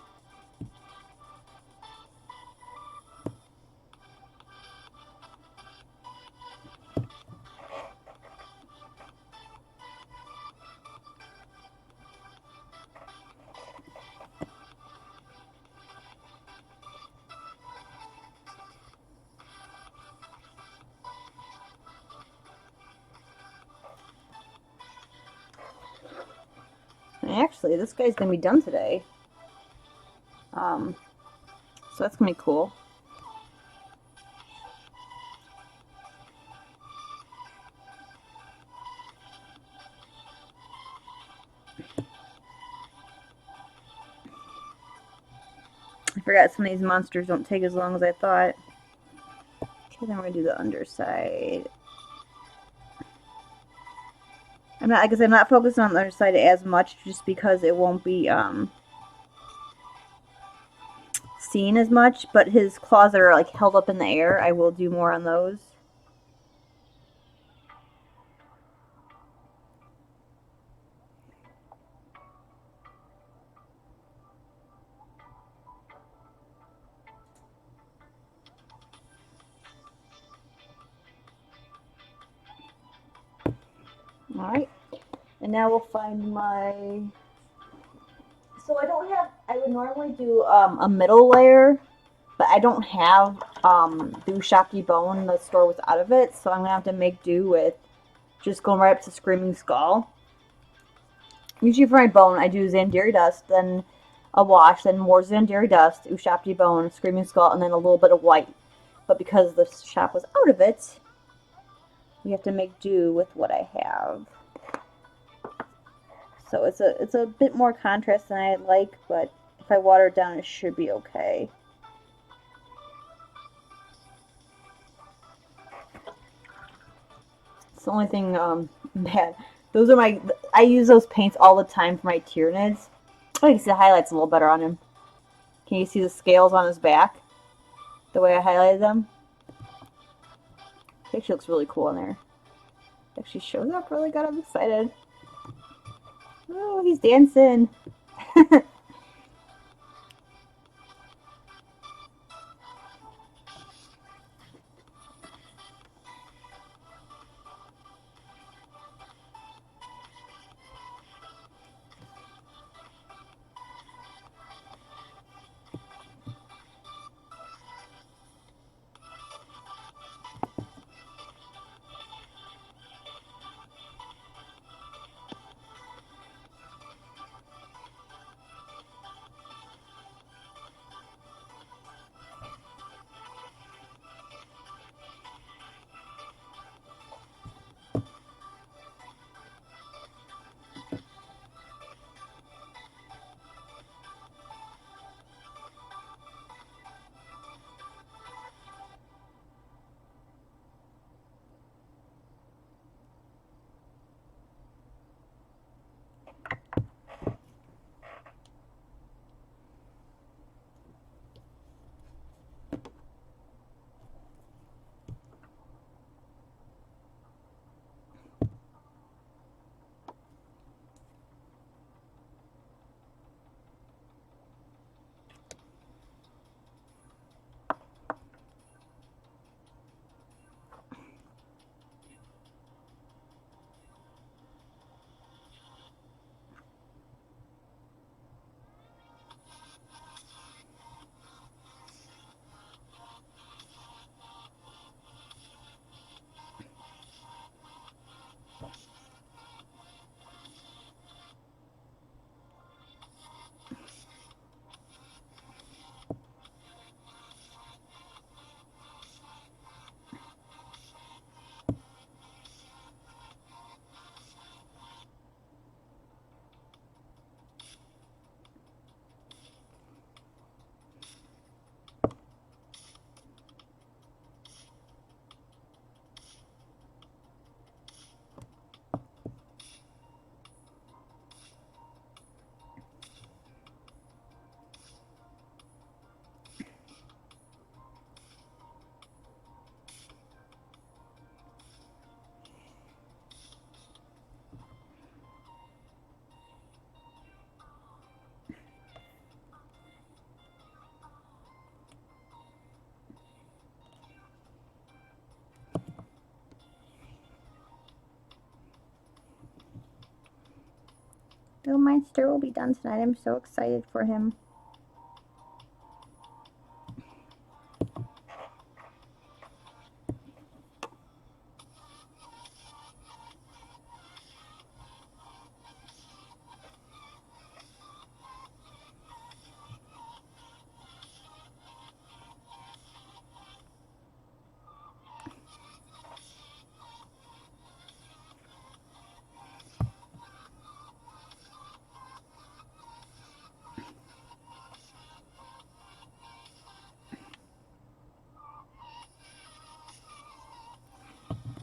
actually. This guy's gonna be done today. So that's gonna be cool. I forgot some of these monsters don't take as long as I thought. Okay, then we're gonna do the underside. I'm not, like I said, I'm not focusing on the underside as much just because it won't be seen as much, but his claws that are like held up in the air, I will do more on those. Alright, and now we'll find my... So I don't have... I would normally do a middle layer, but I don't have the Ushaki bone. The store was out of it, so I'm going to have to make do with just going right up to Screaming Skull. Usually for my bone, I do Zandiri Dust, then a wash, then more Zandiri Dust, Ushaki bone, Screaming Skull, and then a little bit of white. But because the shop was out of it, we have to make do with what I have. So it's a bit more contrast than I'd like, but if I water it down, it should be okay. It's the only thing bad. Those are my... I use those paints all the time for my Tyranids. Oh, you can see the highlights a little better on him. Can you see the scales on his back? The way I highlighted them? It actually looks really cool in there. It actually shows up really good. I'm excited. Oh, he's dancing. The Meister will be done tonight. I'm so excited for him.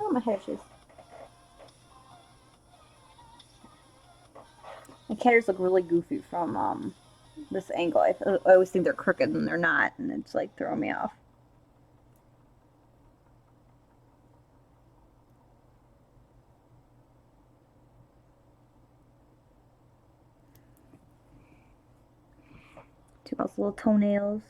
Oh, my hair shoes. My cat ears look really goofy from this angle. I always think they're crooked and they're not, and it's like throwing me off. Two those little toenails.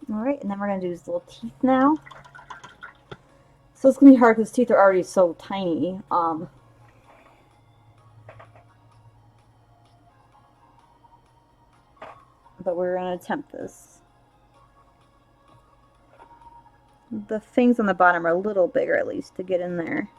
Alright, and then we're going to do his little teeth now. So it's going to be hard because his teeth are already so tiny. But we're going to attempt this. The things on the bottom are a little bigger at least to get in there.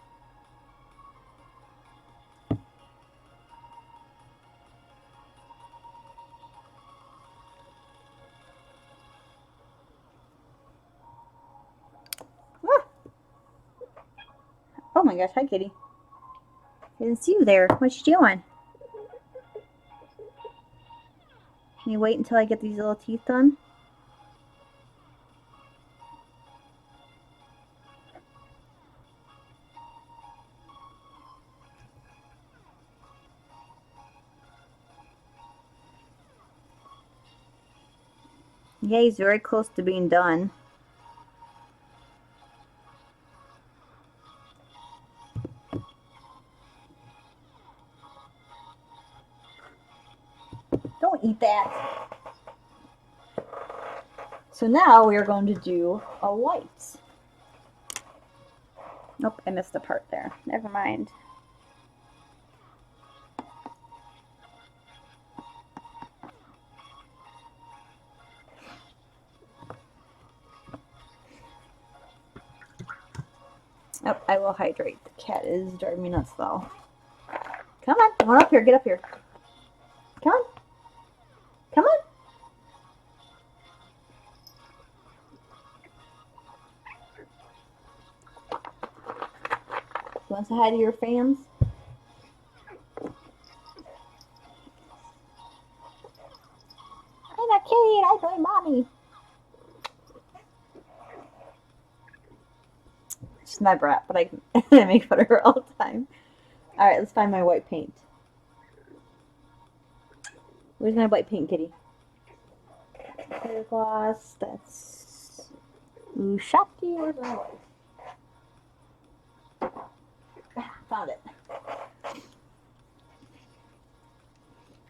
Oh my gosh, hi kitty. I didn't see you there. What you doing? Can you wait until I get these little teeth done? Yeah, he's very close to being done. Don't eat that. So now we are going to do a white. Nope, I missed a part there. Never mind. Oh, I will hydrate. The cat is driving me nuts though. Come on, come on up here. Get up here. Come on. Come on. You want to say hi to your fans? I'm a kid. I play mommy. She's my brat, but I make fun of her all the time. Alright, let's find my white paint. Where's my white paint, kitty? Clear gloss, that's Ushaki. Where's my white? Found it.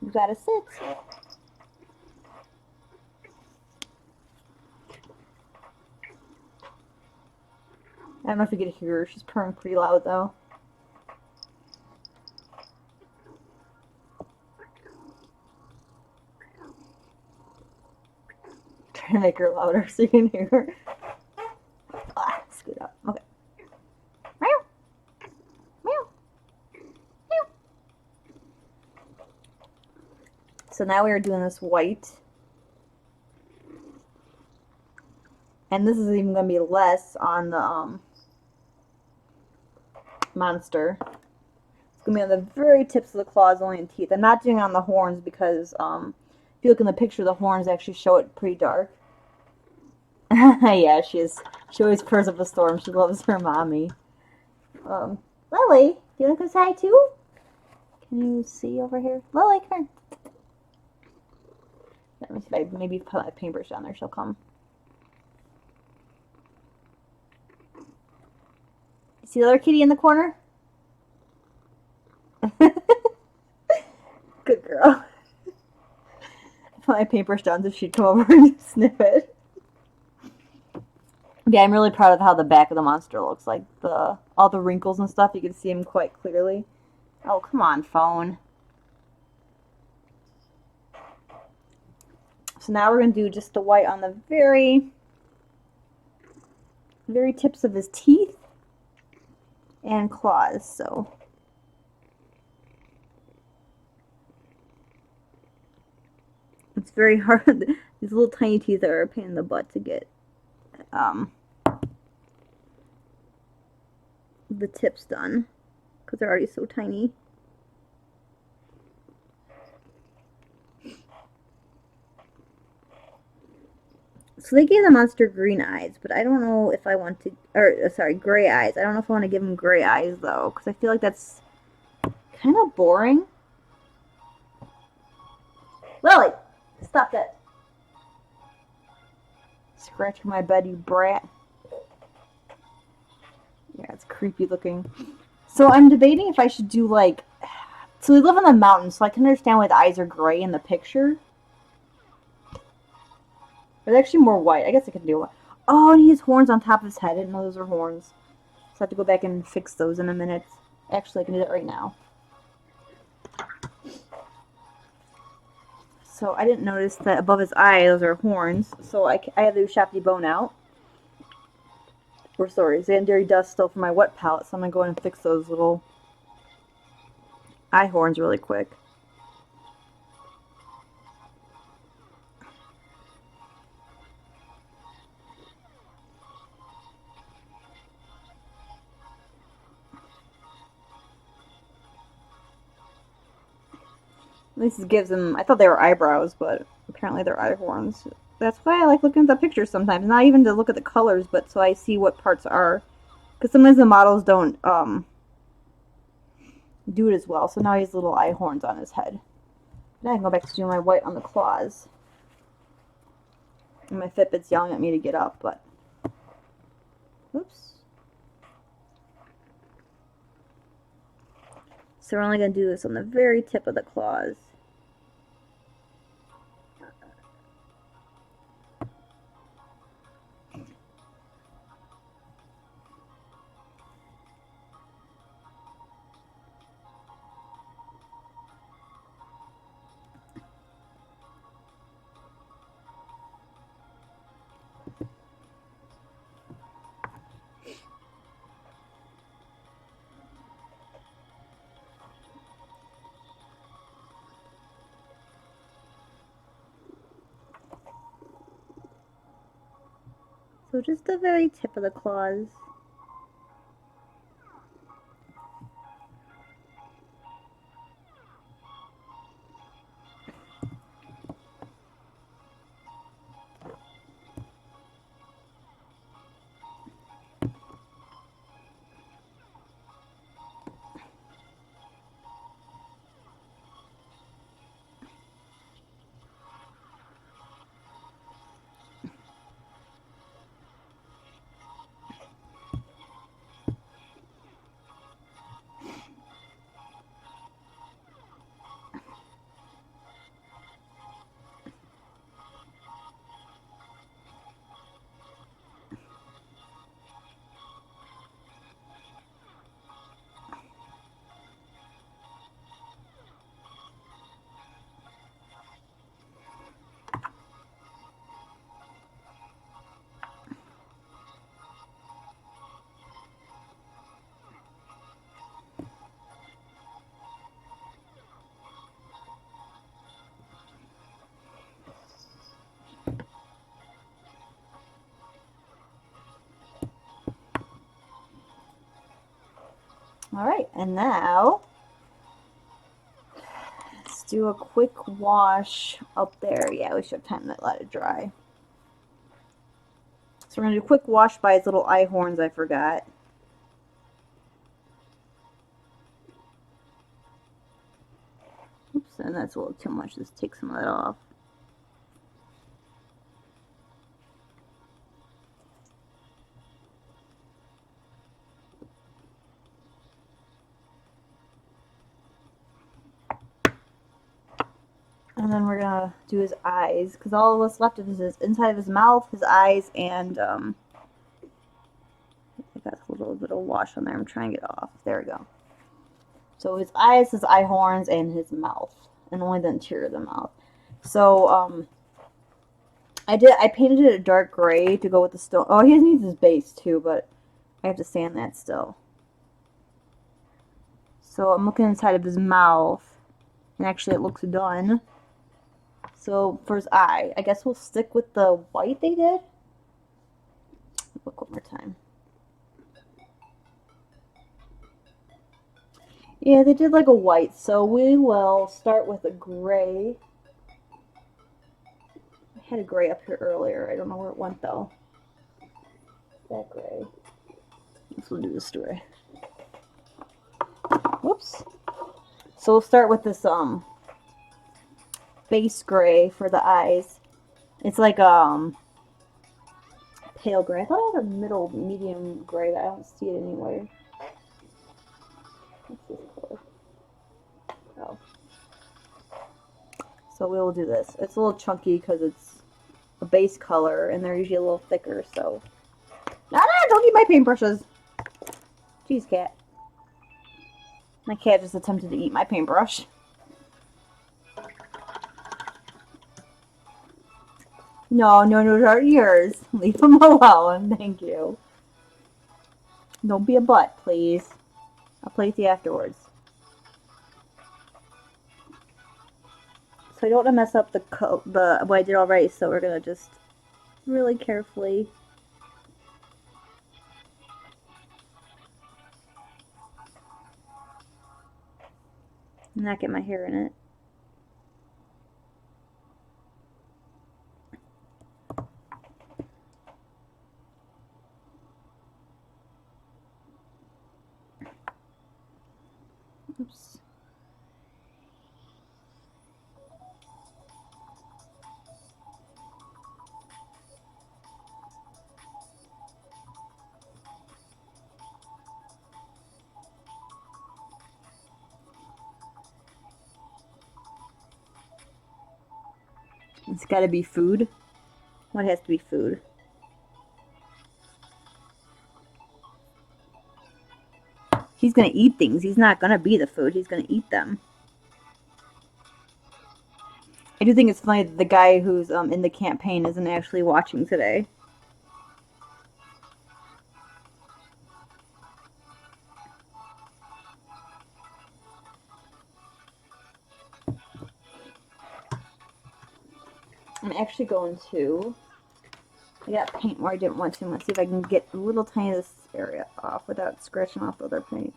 You gotta sit. I don't know if you can hear her. She's purring pretty loud though. Trying to make her louder so you can hear her. Ah, scoot up. Okay. Meow. Meow. Meow. So now we're doing this white. And this is even going to be less on the monster. It's going to be on the very tips of the claws, only in teeth. I'm not doing it on the horns because if you look in the picture, the horns actually show it pretty dark. Yeah, she is. She always purrs up a storm. She loves her mommy. Lily, do you want to come say hi too? Can you see over here? Lily, come here. Let me see if I maybe put a paintbrush down there. She'll come. See the other kitty in the corner? Good girl. Put my paintbrush down so she'd come over and sniff it. Yeah, I'm really proud of how the back of the monster looks. Like all the wrinkles and stuff, you can see them quite clearly. Oh, come on, phone. So now we're going to do just the white on the very tips of his teeth and claws. So it's very hard. These little tiny teeth are a pain in the butt to get the tips done because they're already so tiny. So they gave the monster green eyes, but I don't know if I want to, or sorry, gray eyes. I don't know if I want to give him gray eyes though, because I feel like that's kind of boring. Lily, stop that. Scratching my bed, you brat. Yeah, it's creepy looking. So I'm debating if I should do like, so we live in the mountains, so I can understand why the eyes are gray in the picture. But they're actually more white. I guess I can do it. Oh, and he has horns on top of his head. I didn't know those were horns. So I have to go back and fix those in a minute. Actually, I can do that right now. So I didn't notice that above his eye, those are horns. So I have to chop the bone out. Or sorry, Xandary dust still for my wet palette, so I'm going to go in and fix those little eye horns really quick. At least it gives them, I thought they were eyebrows, but apparently they're eye horns. That's why I like looking at the pictures sometimes. Not even to look at the colors, but so I see what parts are. Because sometimes the models don't do it as well. So now he has little eye horns on his head. Now I can go back to doing my white on the claws. And my Fitbit's yelling at me to get up, but... Oops. So we're only going to do this on the very tip of the claws. So just the very tip of the claws. Alright, and now let's do a quick wash up there. Yeah, we should have time to let it dry. So we're going to do a quick wash by his little eye horns, I forgot. Oops, and that's a little too much. Just take some of that off. And then we're gonna do his eyes, because all that's left is his inside of his mouth, his eyes, and I got a little bit of wash on there. I'm trying to get it off. There we go. So his eyes, his eye horns, and his mouth, and only the interior of the mouth. So I painted it a dark gray to go with the stone. Oh, he needs his base too, but I have to sand that still. So I'm looking inside of his mouth, and actually it looks done. So for his eye, I guess we'll stick with the white they did. Look one more time. Yeah, they did like a white, so we will start with a gray. I had a gray up here earlier. I don't know where it went though. That gray. Let's do this gray. Whoops. So we'll start with this base gray for the eyes. It's like pale gray. I thought I had a middle medium gray, but I don't see it anywhere. What's this color? Oh. So we will do this. It's a little chunky because it's a base color, and they're usually a little thicker, so... No, don't eat my paintbrushes! Jeez, cat. My cat just attempted to eat my paintbrush. No, those aren't yours. Leave them alone, thank you. Don't be a butt, please. I'll play with you afterwards. So I don't want to mess up the what I did already, so we're gonna just really carefully not get my hair in it. Oops. It's gotta be food. What has to be food? He's gonna eat things. He's not gonna be the food. He's gonna eat them. I do think it's funny that the guy who's in the campaign isn't actually watching today. I'm actually going to... I got paint where I didn't want to. Let's see if I can get a little tiny of this area off without scratching off the other paint.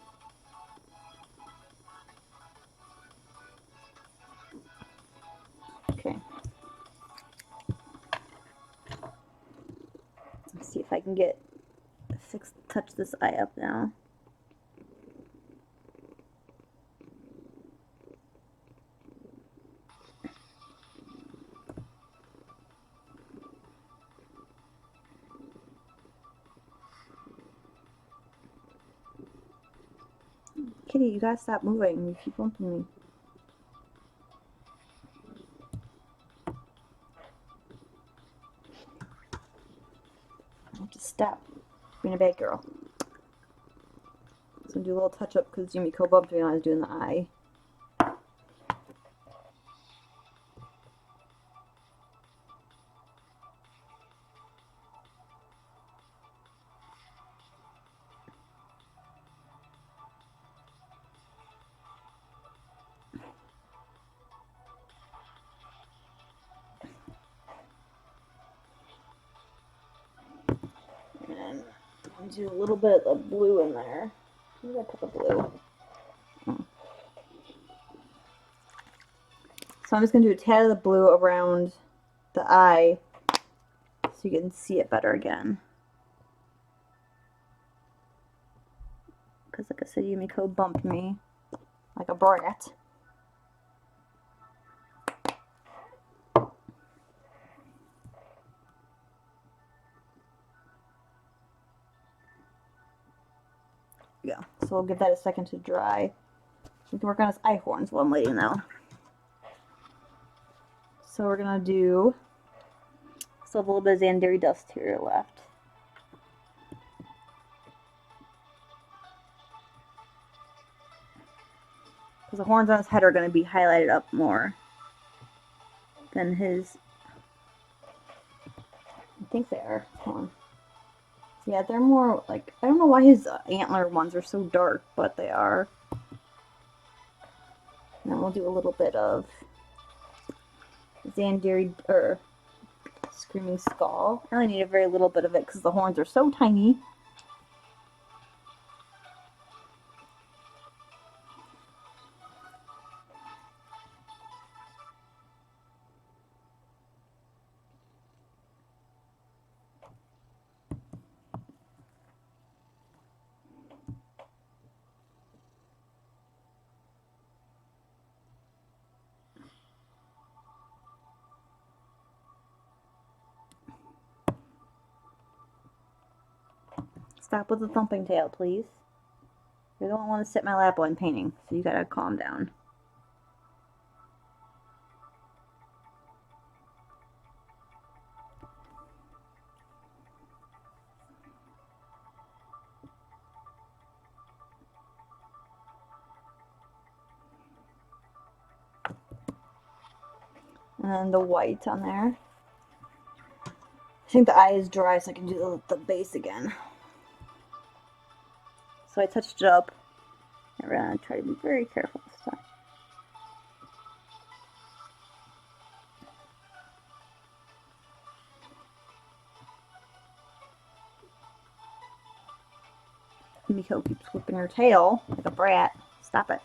Okay. Let's see if I can touch this eye up now. Kitty, you gotta stop moving. You keep bumping me. Just stop being a bad girl. So do a little touch up because Jimmy Co bumped me when I was doing the eye. And do a little bit of blue in there. Where did I put the blue? Oh. So I'm just going to do a tad of the blue around the eye so you can see it better again. Because like I said, Yumiko bumped me like a brat. Yeah, so we'll give that a second to dry. We can work on his eye horns while I'm waiting though. So we're gonna do, still have a little bit of Xandari dust here left. Because the horns on his head are gonna be highlighted up more than his, I think they are. Hold on. Yeah, they're more like, I don't know why his antler ones are so dark, but they are. And then we'll do a little bit of Xandari, or Screaming Skull. I only need a very little bit of it because the horns are so tiny. Stop with the thumping tail, please. You don't want to sit in my lap while I'm painting, so you gotta calm down. And then the white on there. I think the eye is dry, so I can do the base again. So I touched it up. And we're gonna try to be very careful this time. Miko keeps whipping her tail like a brat. Stop it.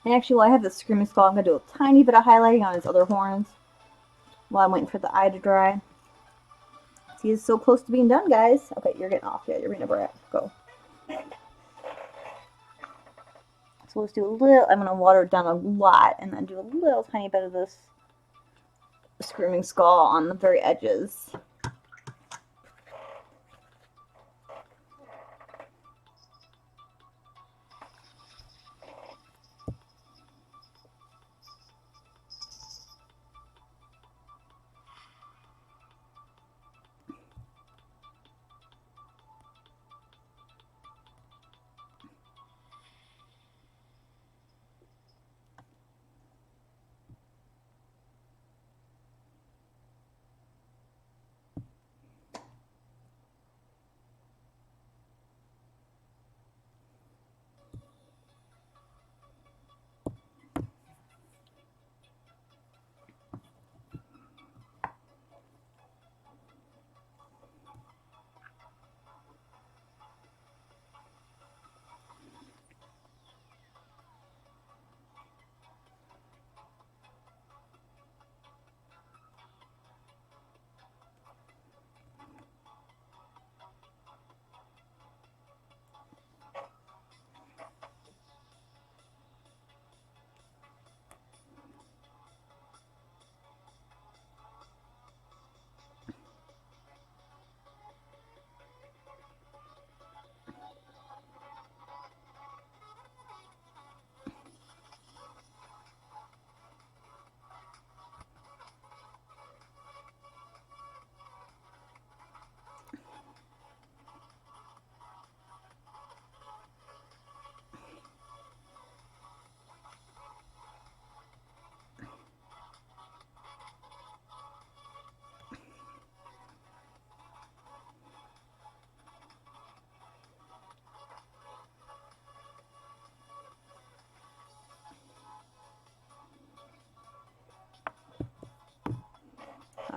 And actually, while I have the Screaming Skull, I'm going to do a tiny bit of highlighting on his other horns while I'm waiting for the eye to dry. He is so close to being done, guys. Okay, you're getting off. Yeah, you're being a brat. Go. So let's do a little, I'm going to water it down a lot and then do a little tiny bit of this Screaming Skull on the very edges.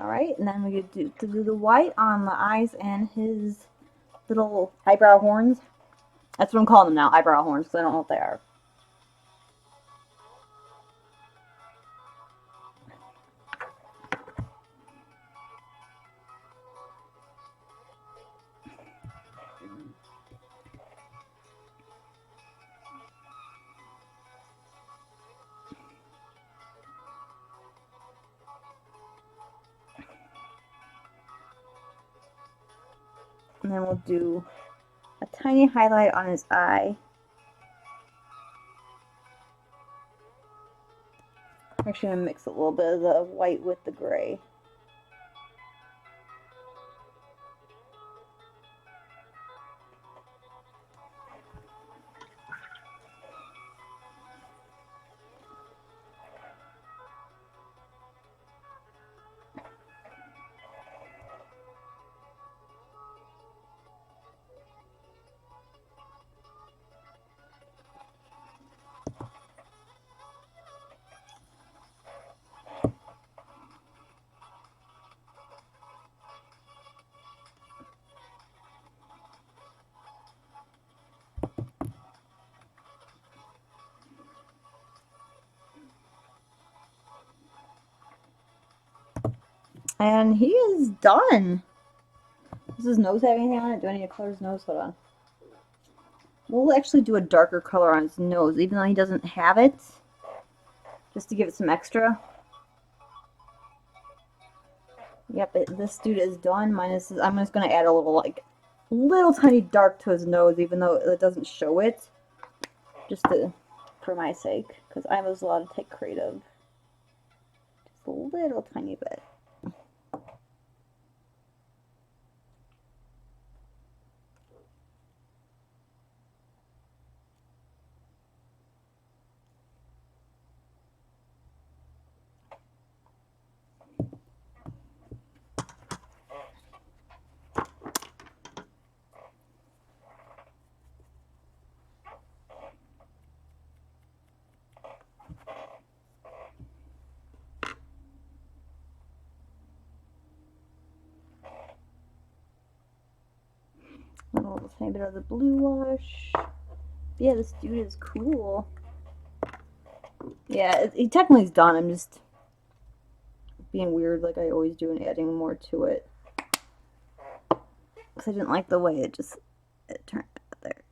Alright, and then we do the white on the eyes and his little eyebrow horns. That's what I'm calling them now, eyebrow horns, because I don't know what they are. And then we'll do a tiny highlight on his eye. I'm actually going to mix a little bit of the white with the gray. And he is done. Does his nose have anything on it? Do I need to color his nose? Hold on. We'll actually do a darker color on his nose, even though he doesn't have it. Just to give it some extra. Yep, this dude is done. Minus, I'm just going to add a little tiny dark to his nose, even though it doesn't show it. Just for my sake, because I was allowed to take creative. Just a little tiny bit. A little tiny bit of the blue wash. Yeah, this dude is cool. Yeah, he technically is done. I'm just being weird like I always do and adding more to it. Because I didn't like the way it turned out there.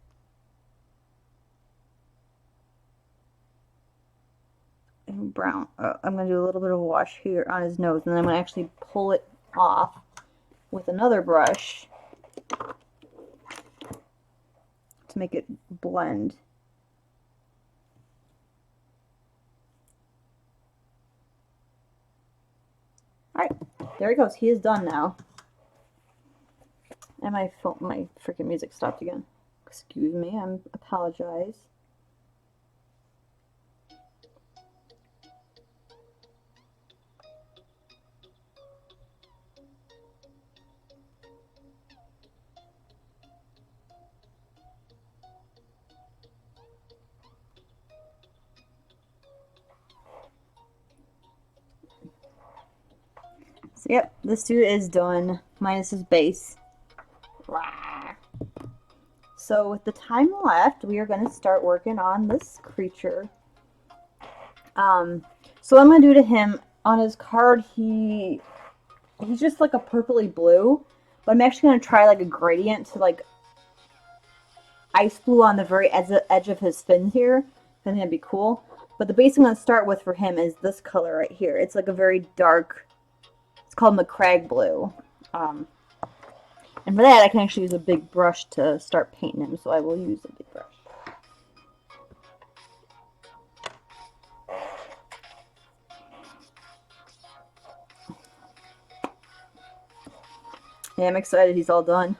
And brown. I'm going to do a little bit of wash here on his nose, and then I'm going to actually pull it off with another brush to make it blend. Alright, there he goes. He is done now. And my freaking music stopped again. Excuse me, I apologize. So, yep, this dude is done, minus his base. So with the time left, we are going to start working on this creature. So what I'm going to do to him, on his card, he's just like a purpley blue, but I'm actually going to try like a gradient to like ice blue on the very edge of his fins here. I think that'd be cool. But the base I'm going to start with for him is this color right here. It's like a very dark, it's called McCrag blue. And for that, I can actually use a big brush to start painting him, so I will use a big brush. Yeah, I'm excited he's all done.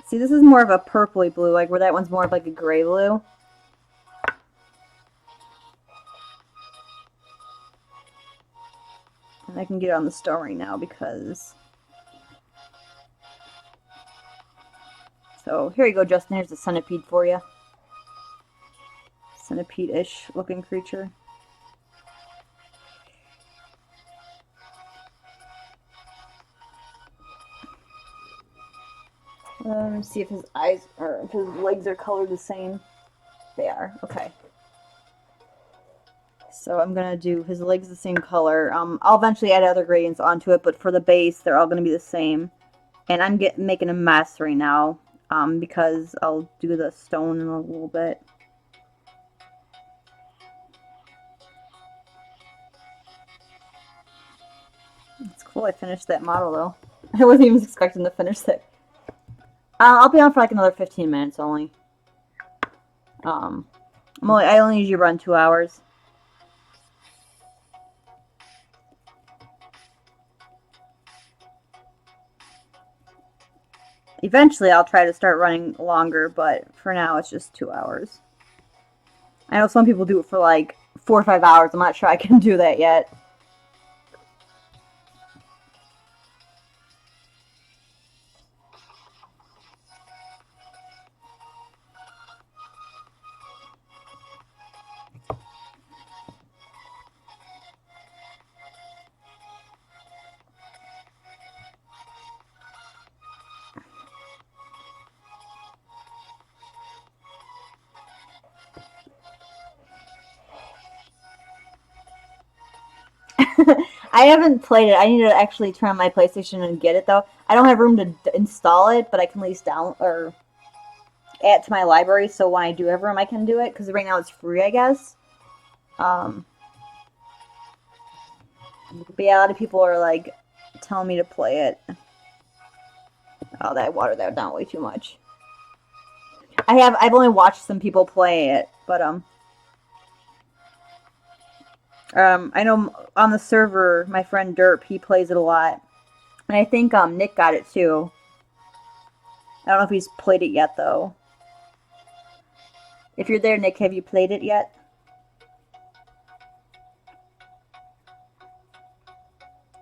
See, this is more of a purpley blue, like where that one's more of like a gray blue. And can get on the stone right now because... So, here you go, Justin. Here's the centipede for you. Centipede-ish looking creature. Let me see if his eyes or if his legs are colored the same. They are. Okay. So I'm gonna do his legs the same color. I'll eventually add other gradients onto it, but for the base, they're all gonna be the same. And I'm making a mess right now, because I'll do the stone in a little bit. It's cool. I finished that model though. I wasn't even expecting to finish it. I'll be on for like another 15 minutes only. I only usually run 2 hours. Eventually, I'll try to start running longer, but for now, it's just 2 hours. I know some people do it for like 4 or 5 hours. I'm not sure I can do that yet. I haven't played it. I need to actually turn on my PlayStation and get it though. I don't have room to install it, but I can at least add it to my library. So when I do have room, I can do it because right now it's free, I guess. But yeah, a lot of people are like telling me to play it. Oh, that I watered that down way too much. I've only watched some people play it, but I know on the server, my friend Derp, he plays it a lot. And I think Nick got it too. I don't know if he's played it yet, though. If you're there, Nick, have you played it yet?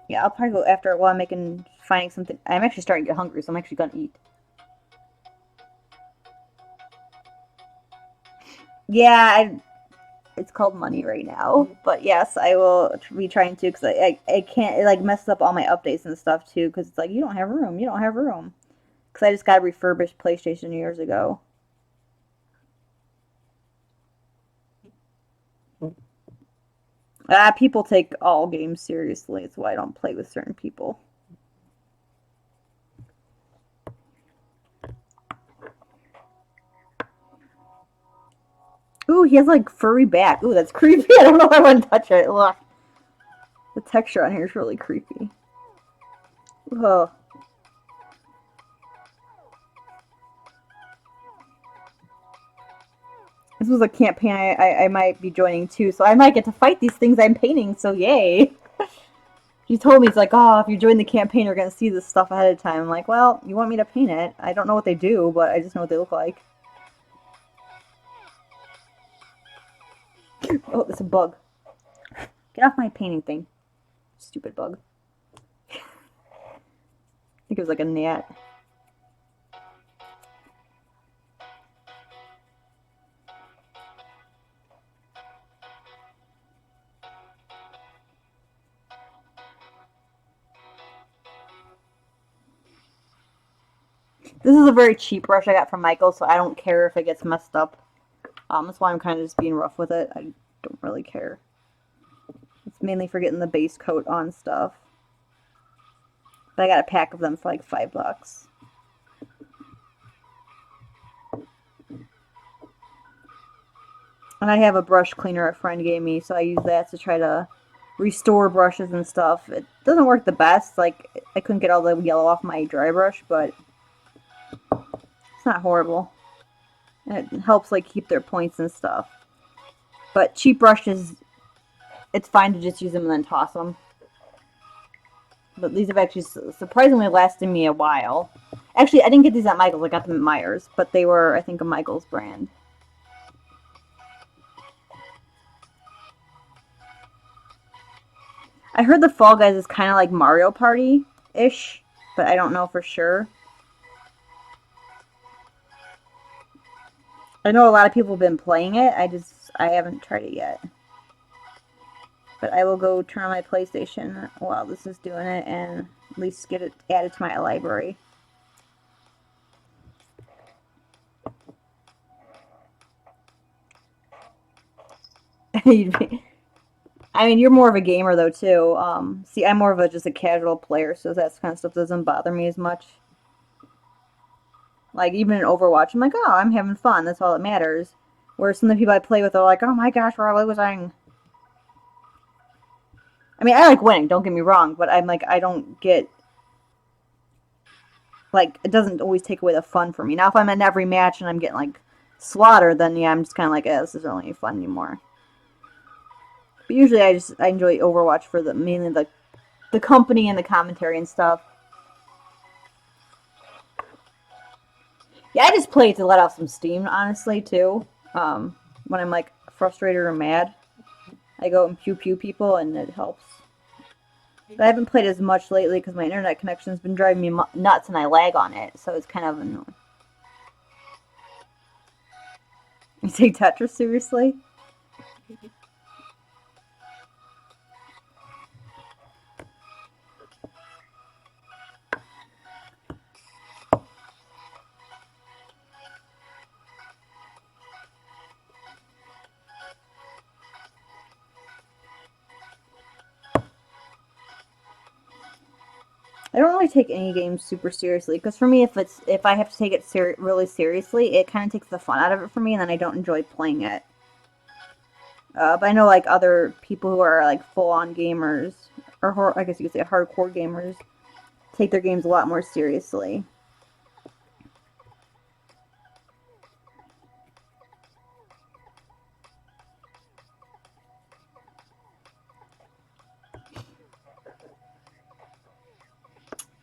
Yeah, I'll probably go after it while I'm finding something. I'm actually starting to get hungry, so I'm actually gonna eat. Yeah, it's called money right now. But yes, I will be trying to, because I can't, it like messes up all my updates and stuff too, because it's like, you don't have room, you don't have room. Because I just got a refurbished PlayStation years ago. People take all games seriously. It's why I don't play with certain people. Ooh, he has like furry back. Ooh, that's creepy. I don't know if I want to touch it. Ugh. The texture on here is really creepy. Ugh. This was a campaign I might be joining too, so I might get to fight these things I'm painting, so yay. He told me, it's like, oh, if you join the campaign, you're going to see this stuff ahead of time. I'm like, well, you want me to paint it? I don't know what they do, but I just know what they look like. Oh, it's a bug. Get off my painting thing. Stupid bug. I think it was like a gnat. This is a very cheap brush I got from Michael, so I don't care if it gets messed up. That's why I'm kind of just being rough with it. I don't really care. It's mainly for getting the base coat on stuff. But I got a pack of them for like $5. And I have a brush cleaner a friend gave me, so I use that to try to restore brushes and stuff. It doesn't work the best. Like, I couldn't get all the yellow off my dry brush, but it's not horrible. And it helps like keep their points and stuff. But cheap brushes, it's fine to just use them and then toss them. But these have actually surprisingly lasted me a while. Actually, I didn't get these at Michael's. I got them at Meijer's, but they were, I think, a Michael's brand. I heard the Fall Guys is kind of like Mario Party-ish, but I don't know for sure. I know a lot of people have been playing it. I haven't tried it yet. But I will go turn on my PlayStation while this is doing it and at least get it added to my library. I mean, you're more of a gamer though too. See, I'm more of just a casual player, so that kind of stuff doesn't bother me as much. Like even in Overwatch, I'm like, oh, I'm having fun. That's all that matters. Whereas some of the people I play with are like, oh my gosh, we're all losing. I mean, I like winning. Don't get me wrong, but I'm like, I don't get like it doesn't always take away the fun for me. Now, if I'm in every match and I'm getting like slaughtered, then yeah, I'm just kind of like, this isn't really fun anymore. But usually, I enjoy Overwatch for mainly the company and the commentary and stuff. Yeah, I just play it to let off some steam, honestly, too. When I'm like frustrated or mad, I go and pew pew people, and it helps. But I haven't played as much lately because my internet connection's been driving me nuts and I lag on it, so it's kind of annoying. You take Tetris seriously? I don't really take any games super seriously because for me, if I have to take it really seriously, it kind of takes the fun out of it for me, and then I don't enjoy playing it. But I know like other people who are like full-on gamers, or I guess you could say hardcore gamers, take their games a lot more seriously.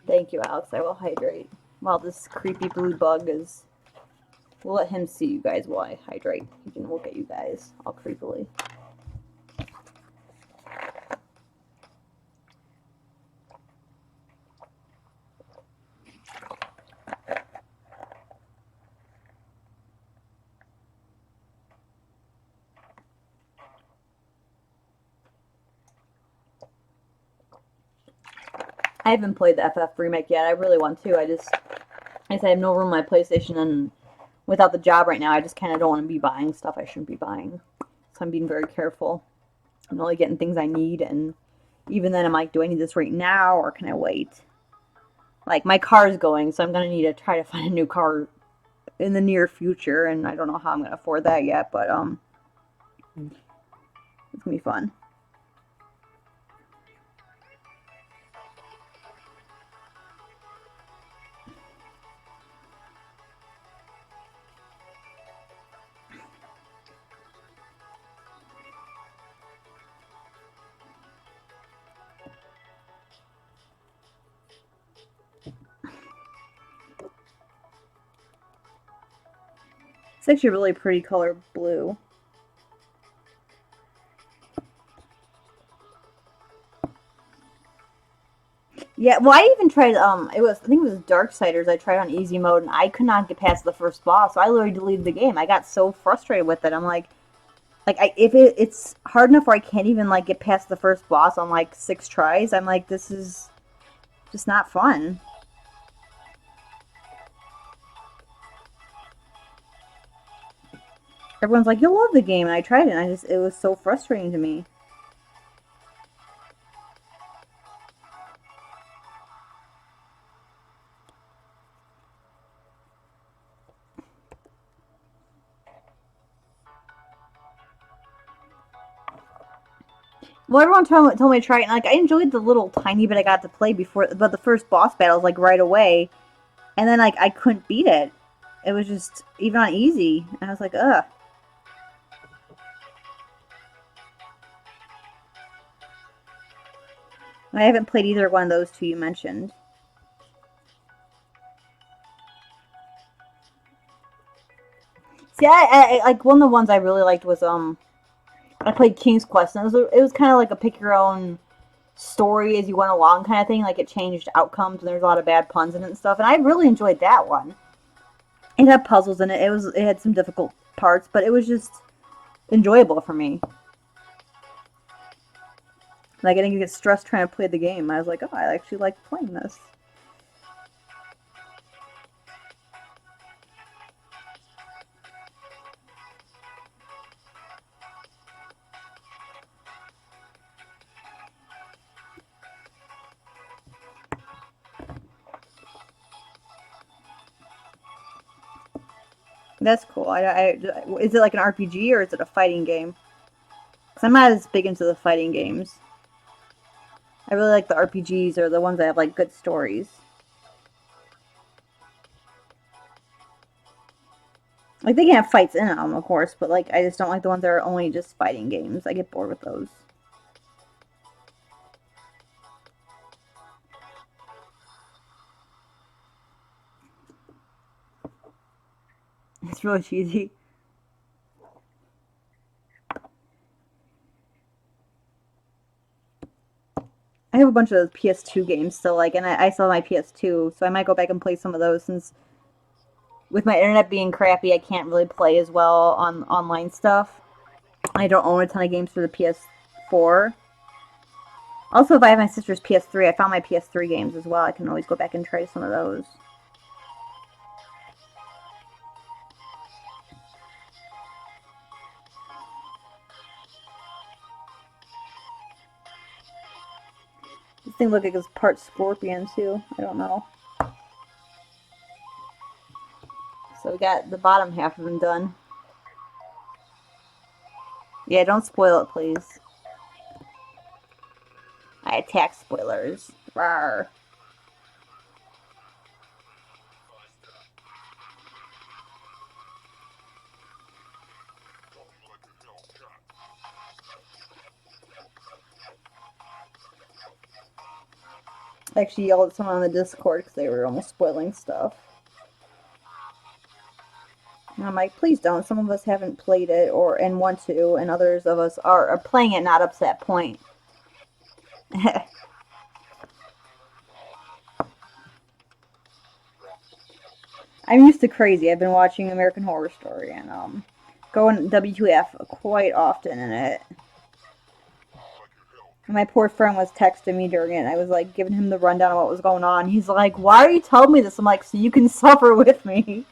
Thank you, Alex. I will hydrate while this creepy blue bug is. We'll let him see you guys while I hydrate. He can look at you guys all creepily. I haven't played the FF remake yet. I really want to. I have no room on my PlayStation, and without the job right now, I just kind of don't want to be buying stuff I shouldn't be buying. So I'm being very careful. I'm only getting things I need, and even then, I'm like, do I need this right now, or can I wait? Like, my car's going, so I'm going to need to try to find a new car in the near future, and I don't know how I'm going to afford that yet, but, it's going to be fun. It's actually a really pretty color blue. Yeah, well, I even tried. I think it was Darksiders. I tried on easy mode, and I could not get past the first boss. So I literally deleted the game. I got so frustrated with it. I'm like, if it's hard enough where I can't even like get past the first boss on like 6 tries. I'm like, this is just not fun. Everyone's like, you'll love the game, and I tried it, and it was so frustrating to me. Well, everyone told me to try it, and like I enjoyed the little tiny bit I got to play before, but the first boss battle was like right away, and then like I couldn't beat it. It was just even on easy, and I was like, ugh. I haven't played either one of those two you mentioned. See, I like one of the ones I really liked was I played King's Quest, and it was kind of like a pick your own story as you went along kind of thing. Like it changed outcomes and there's a lot of bad puns in it and stuff. And I really enjoyed that one. It had puzzles in it. It had some difficult parts, but it was just enjoyable for me. Like I didn't get stressed trying to play the game. I was like, oh, I actually like playing this. That's cool. Is it like an RPG or is it a fighting game? Because I'm not as big into the fighting games. I really like the RPGs or the ones that have like good stories. Like they can have fights in them, of course, but like I just don't like the ones that are only just fighting games. I get bored with those. It's really cheesy. I have a bunch of those PS2 games still, like, and I still have my PS2, so I might go back and play some of those since with my internet being crappy, I can't really play as well on online stuff. I don't own a ton of games for the PS4. Also, if I have my sister's PS3, I found my PS3 games as well. I can always go back and try some of those. This thing looks like it's part scorpion, too. I don't know. So we got the bottom half of them done. Yeah, don't spoil it, please. I attack spoilers. Rawr. I actually yelled at someone on the Discord because they were almost spoiling stuff. And I'm like, please don't. Some of us haven't played it and want to, and others of us are playing it not up to that point. I'm used to crazy. I've been watching American Horror Story and going WTF quite often in it. And my poor friend was texting me during it, and I was like giving him the rundown of what was going on. He's like, "Why are you telling me this?" I'm like, "So you can suffer with me."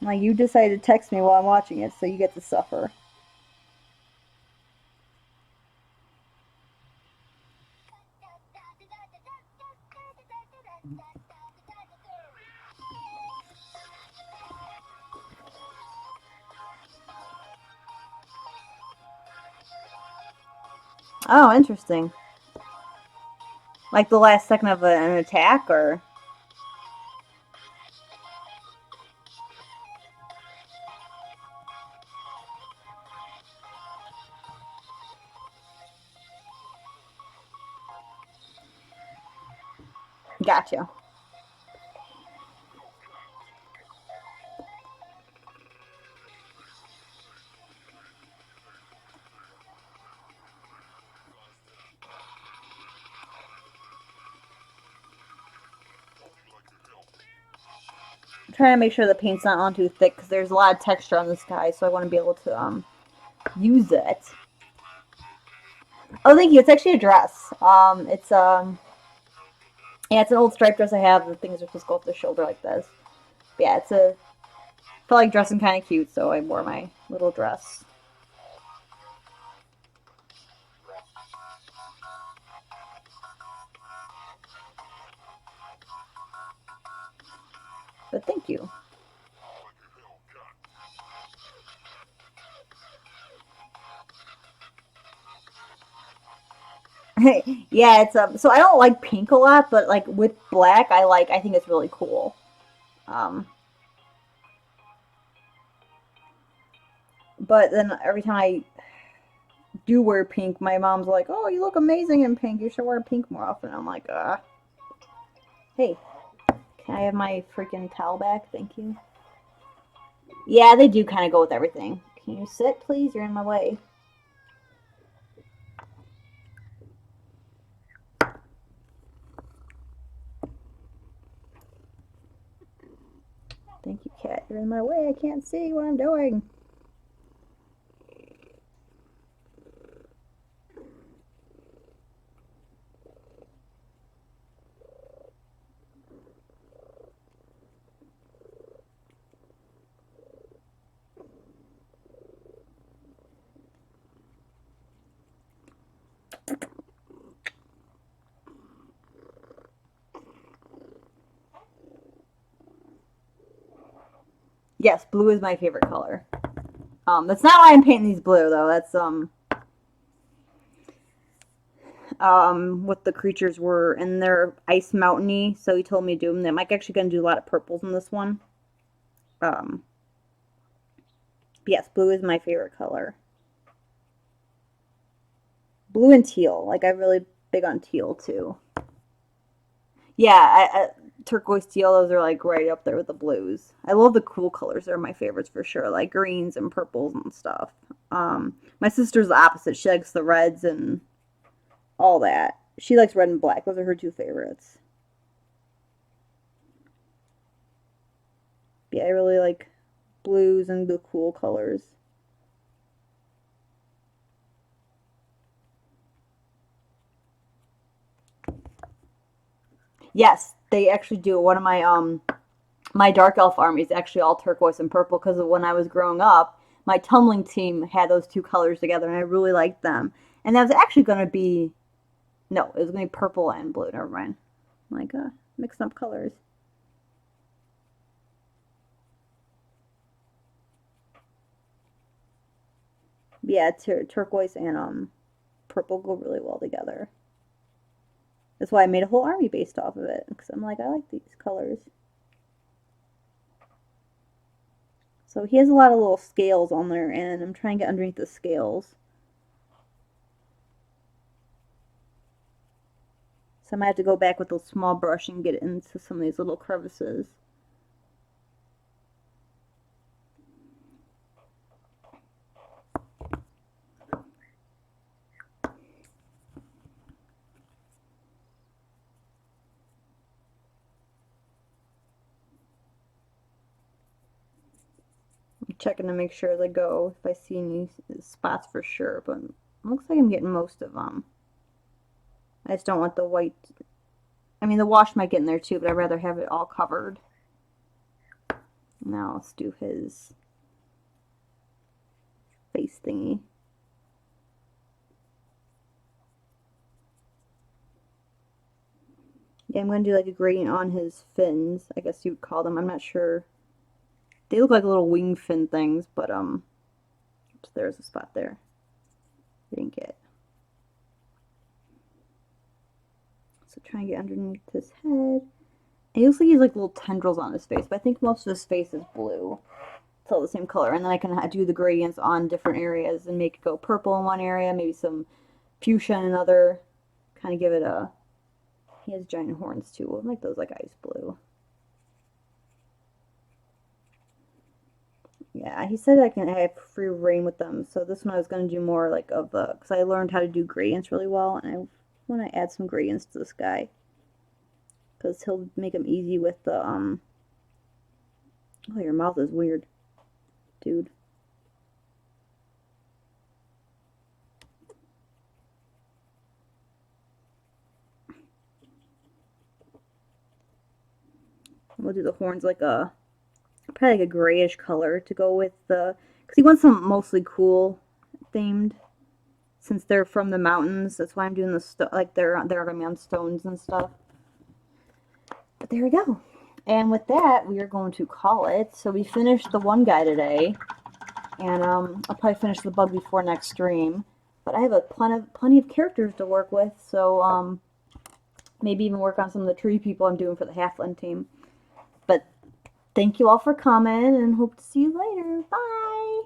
I'm like, "You decided to text me while I'm watching it, so you get to suffer." Oh, interesting. Like the last second of an attack, or gotcha. I'm trying to make sure the paint's not on too thick because there's a lot of texture on this guy, so I want to be able to use it. Oh, thank you. It's actually a dress. It's yeah, it's an old striped dress I have. The things are supposed to go off the shoulder like this. But yeah, felt like dressing kind of cute, so I wore my little dress. But thank you. Yeah, it's so I don't like pink a lot, but like with black, I think it's really cool. Um, but then every time I do wear pink, my mom's like, "Oh, you look amazing in pink. You should wear pink more often." I'm like, hey, can I have my freaking towel back? Thank you. Yeah, they do kind of go with everything. Can you sit, please? You're in my way. Thank you, cat. You're in my way. I can't see what I'm doing. Yes, blue is my favorite color. That's not why I'm painting these blue though. That's what the creatures were, and they're ice mountainy. So he told me to do them. I'm actually gonna do a lot of purples in this one. Um, yes, blue is my favorite color. Blue and teal. Like I'm really big on teal too. Yeah, turquoise teal. Those are like right up there with the blues. I love the cool colors. They're my favorites for sure. Like greens and purples and stuff. My sister's the opposite. She likes the reds and all that. She likes red and black. Those are her two favorites. Yeah, I really like blues and the cool colors. Yes, they actually do. One of my dark elf army is actually all turquoise and purple because of when I was growing up, my tumbling team had those two colors together, and I really liked them. And that was actually going to be no, it was going to be purple and blue. Never mind. I'm like, mixed up colors. Yeah, turquoise and purple go really well together. That's why I made a whole army based off of it because I'm like, I like these colors. So he has a lot of little scales on there, and I'm trying to get underneath the scales. So I might have to go back with a small brush and get into some of these little crevices. I'm checking to make sure as I go if I see any spots for sure, but it looks like I'm getting most of them. I just don't want the white. I mean, the wash might get in there too, but I'd rather have it all covered. Now let's do his face thingy. Yeah, I'm going to do like a gradient on his fins, I guess you would call them. I'm not sure. They look like little wing fin things, but oops, there's a spot there. I didn't get. So try and get underneath his head. And he looks like he's like little tendrils on his face, but I think most of his face is blue. It's all the same color. And then I can do the gradients on different areas and make it go purple in one area, maybe some fuchsia in another. Kind of give it a. He has giant horns too. I like those like ice blue. Yeah, he said I can have free reign with them. So this one I was going to do more like of the, because I learned how to do gradients really well, and I want to add some gradients to this guy because he'll make them easy with the Oh, your mouth is weird, dude. We'll do the horns like a probably like a grayish color to go with the, because he wants them mostly cool themed since they're from the mountains. That's why I'm doing the like they're gonna be on stones and stuff. But there we go. And with that, we are going to call it. So we finished the one guy today, and I'll probably finish the bug before next stream. But I have a plenty of characters to work with, so maybe even work on some of the tree people I'm doing for the Halfling team. But thank you all for coming, and hope to see you later. Bye!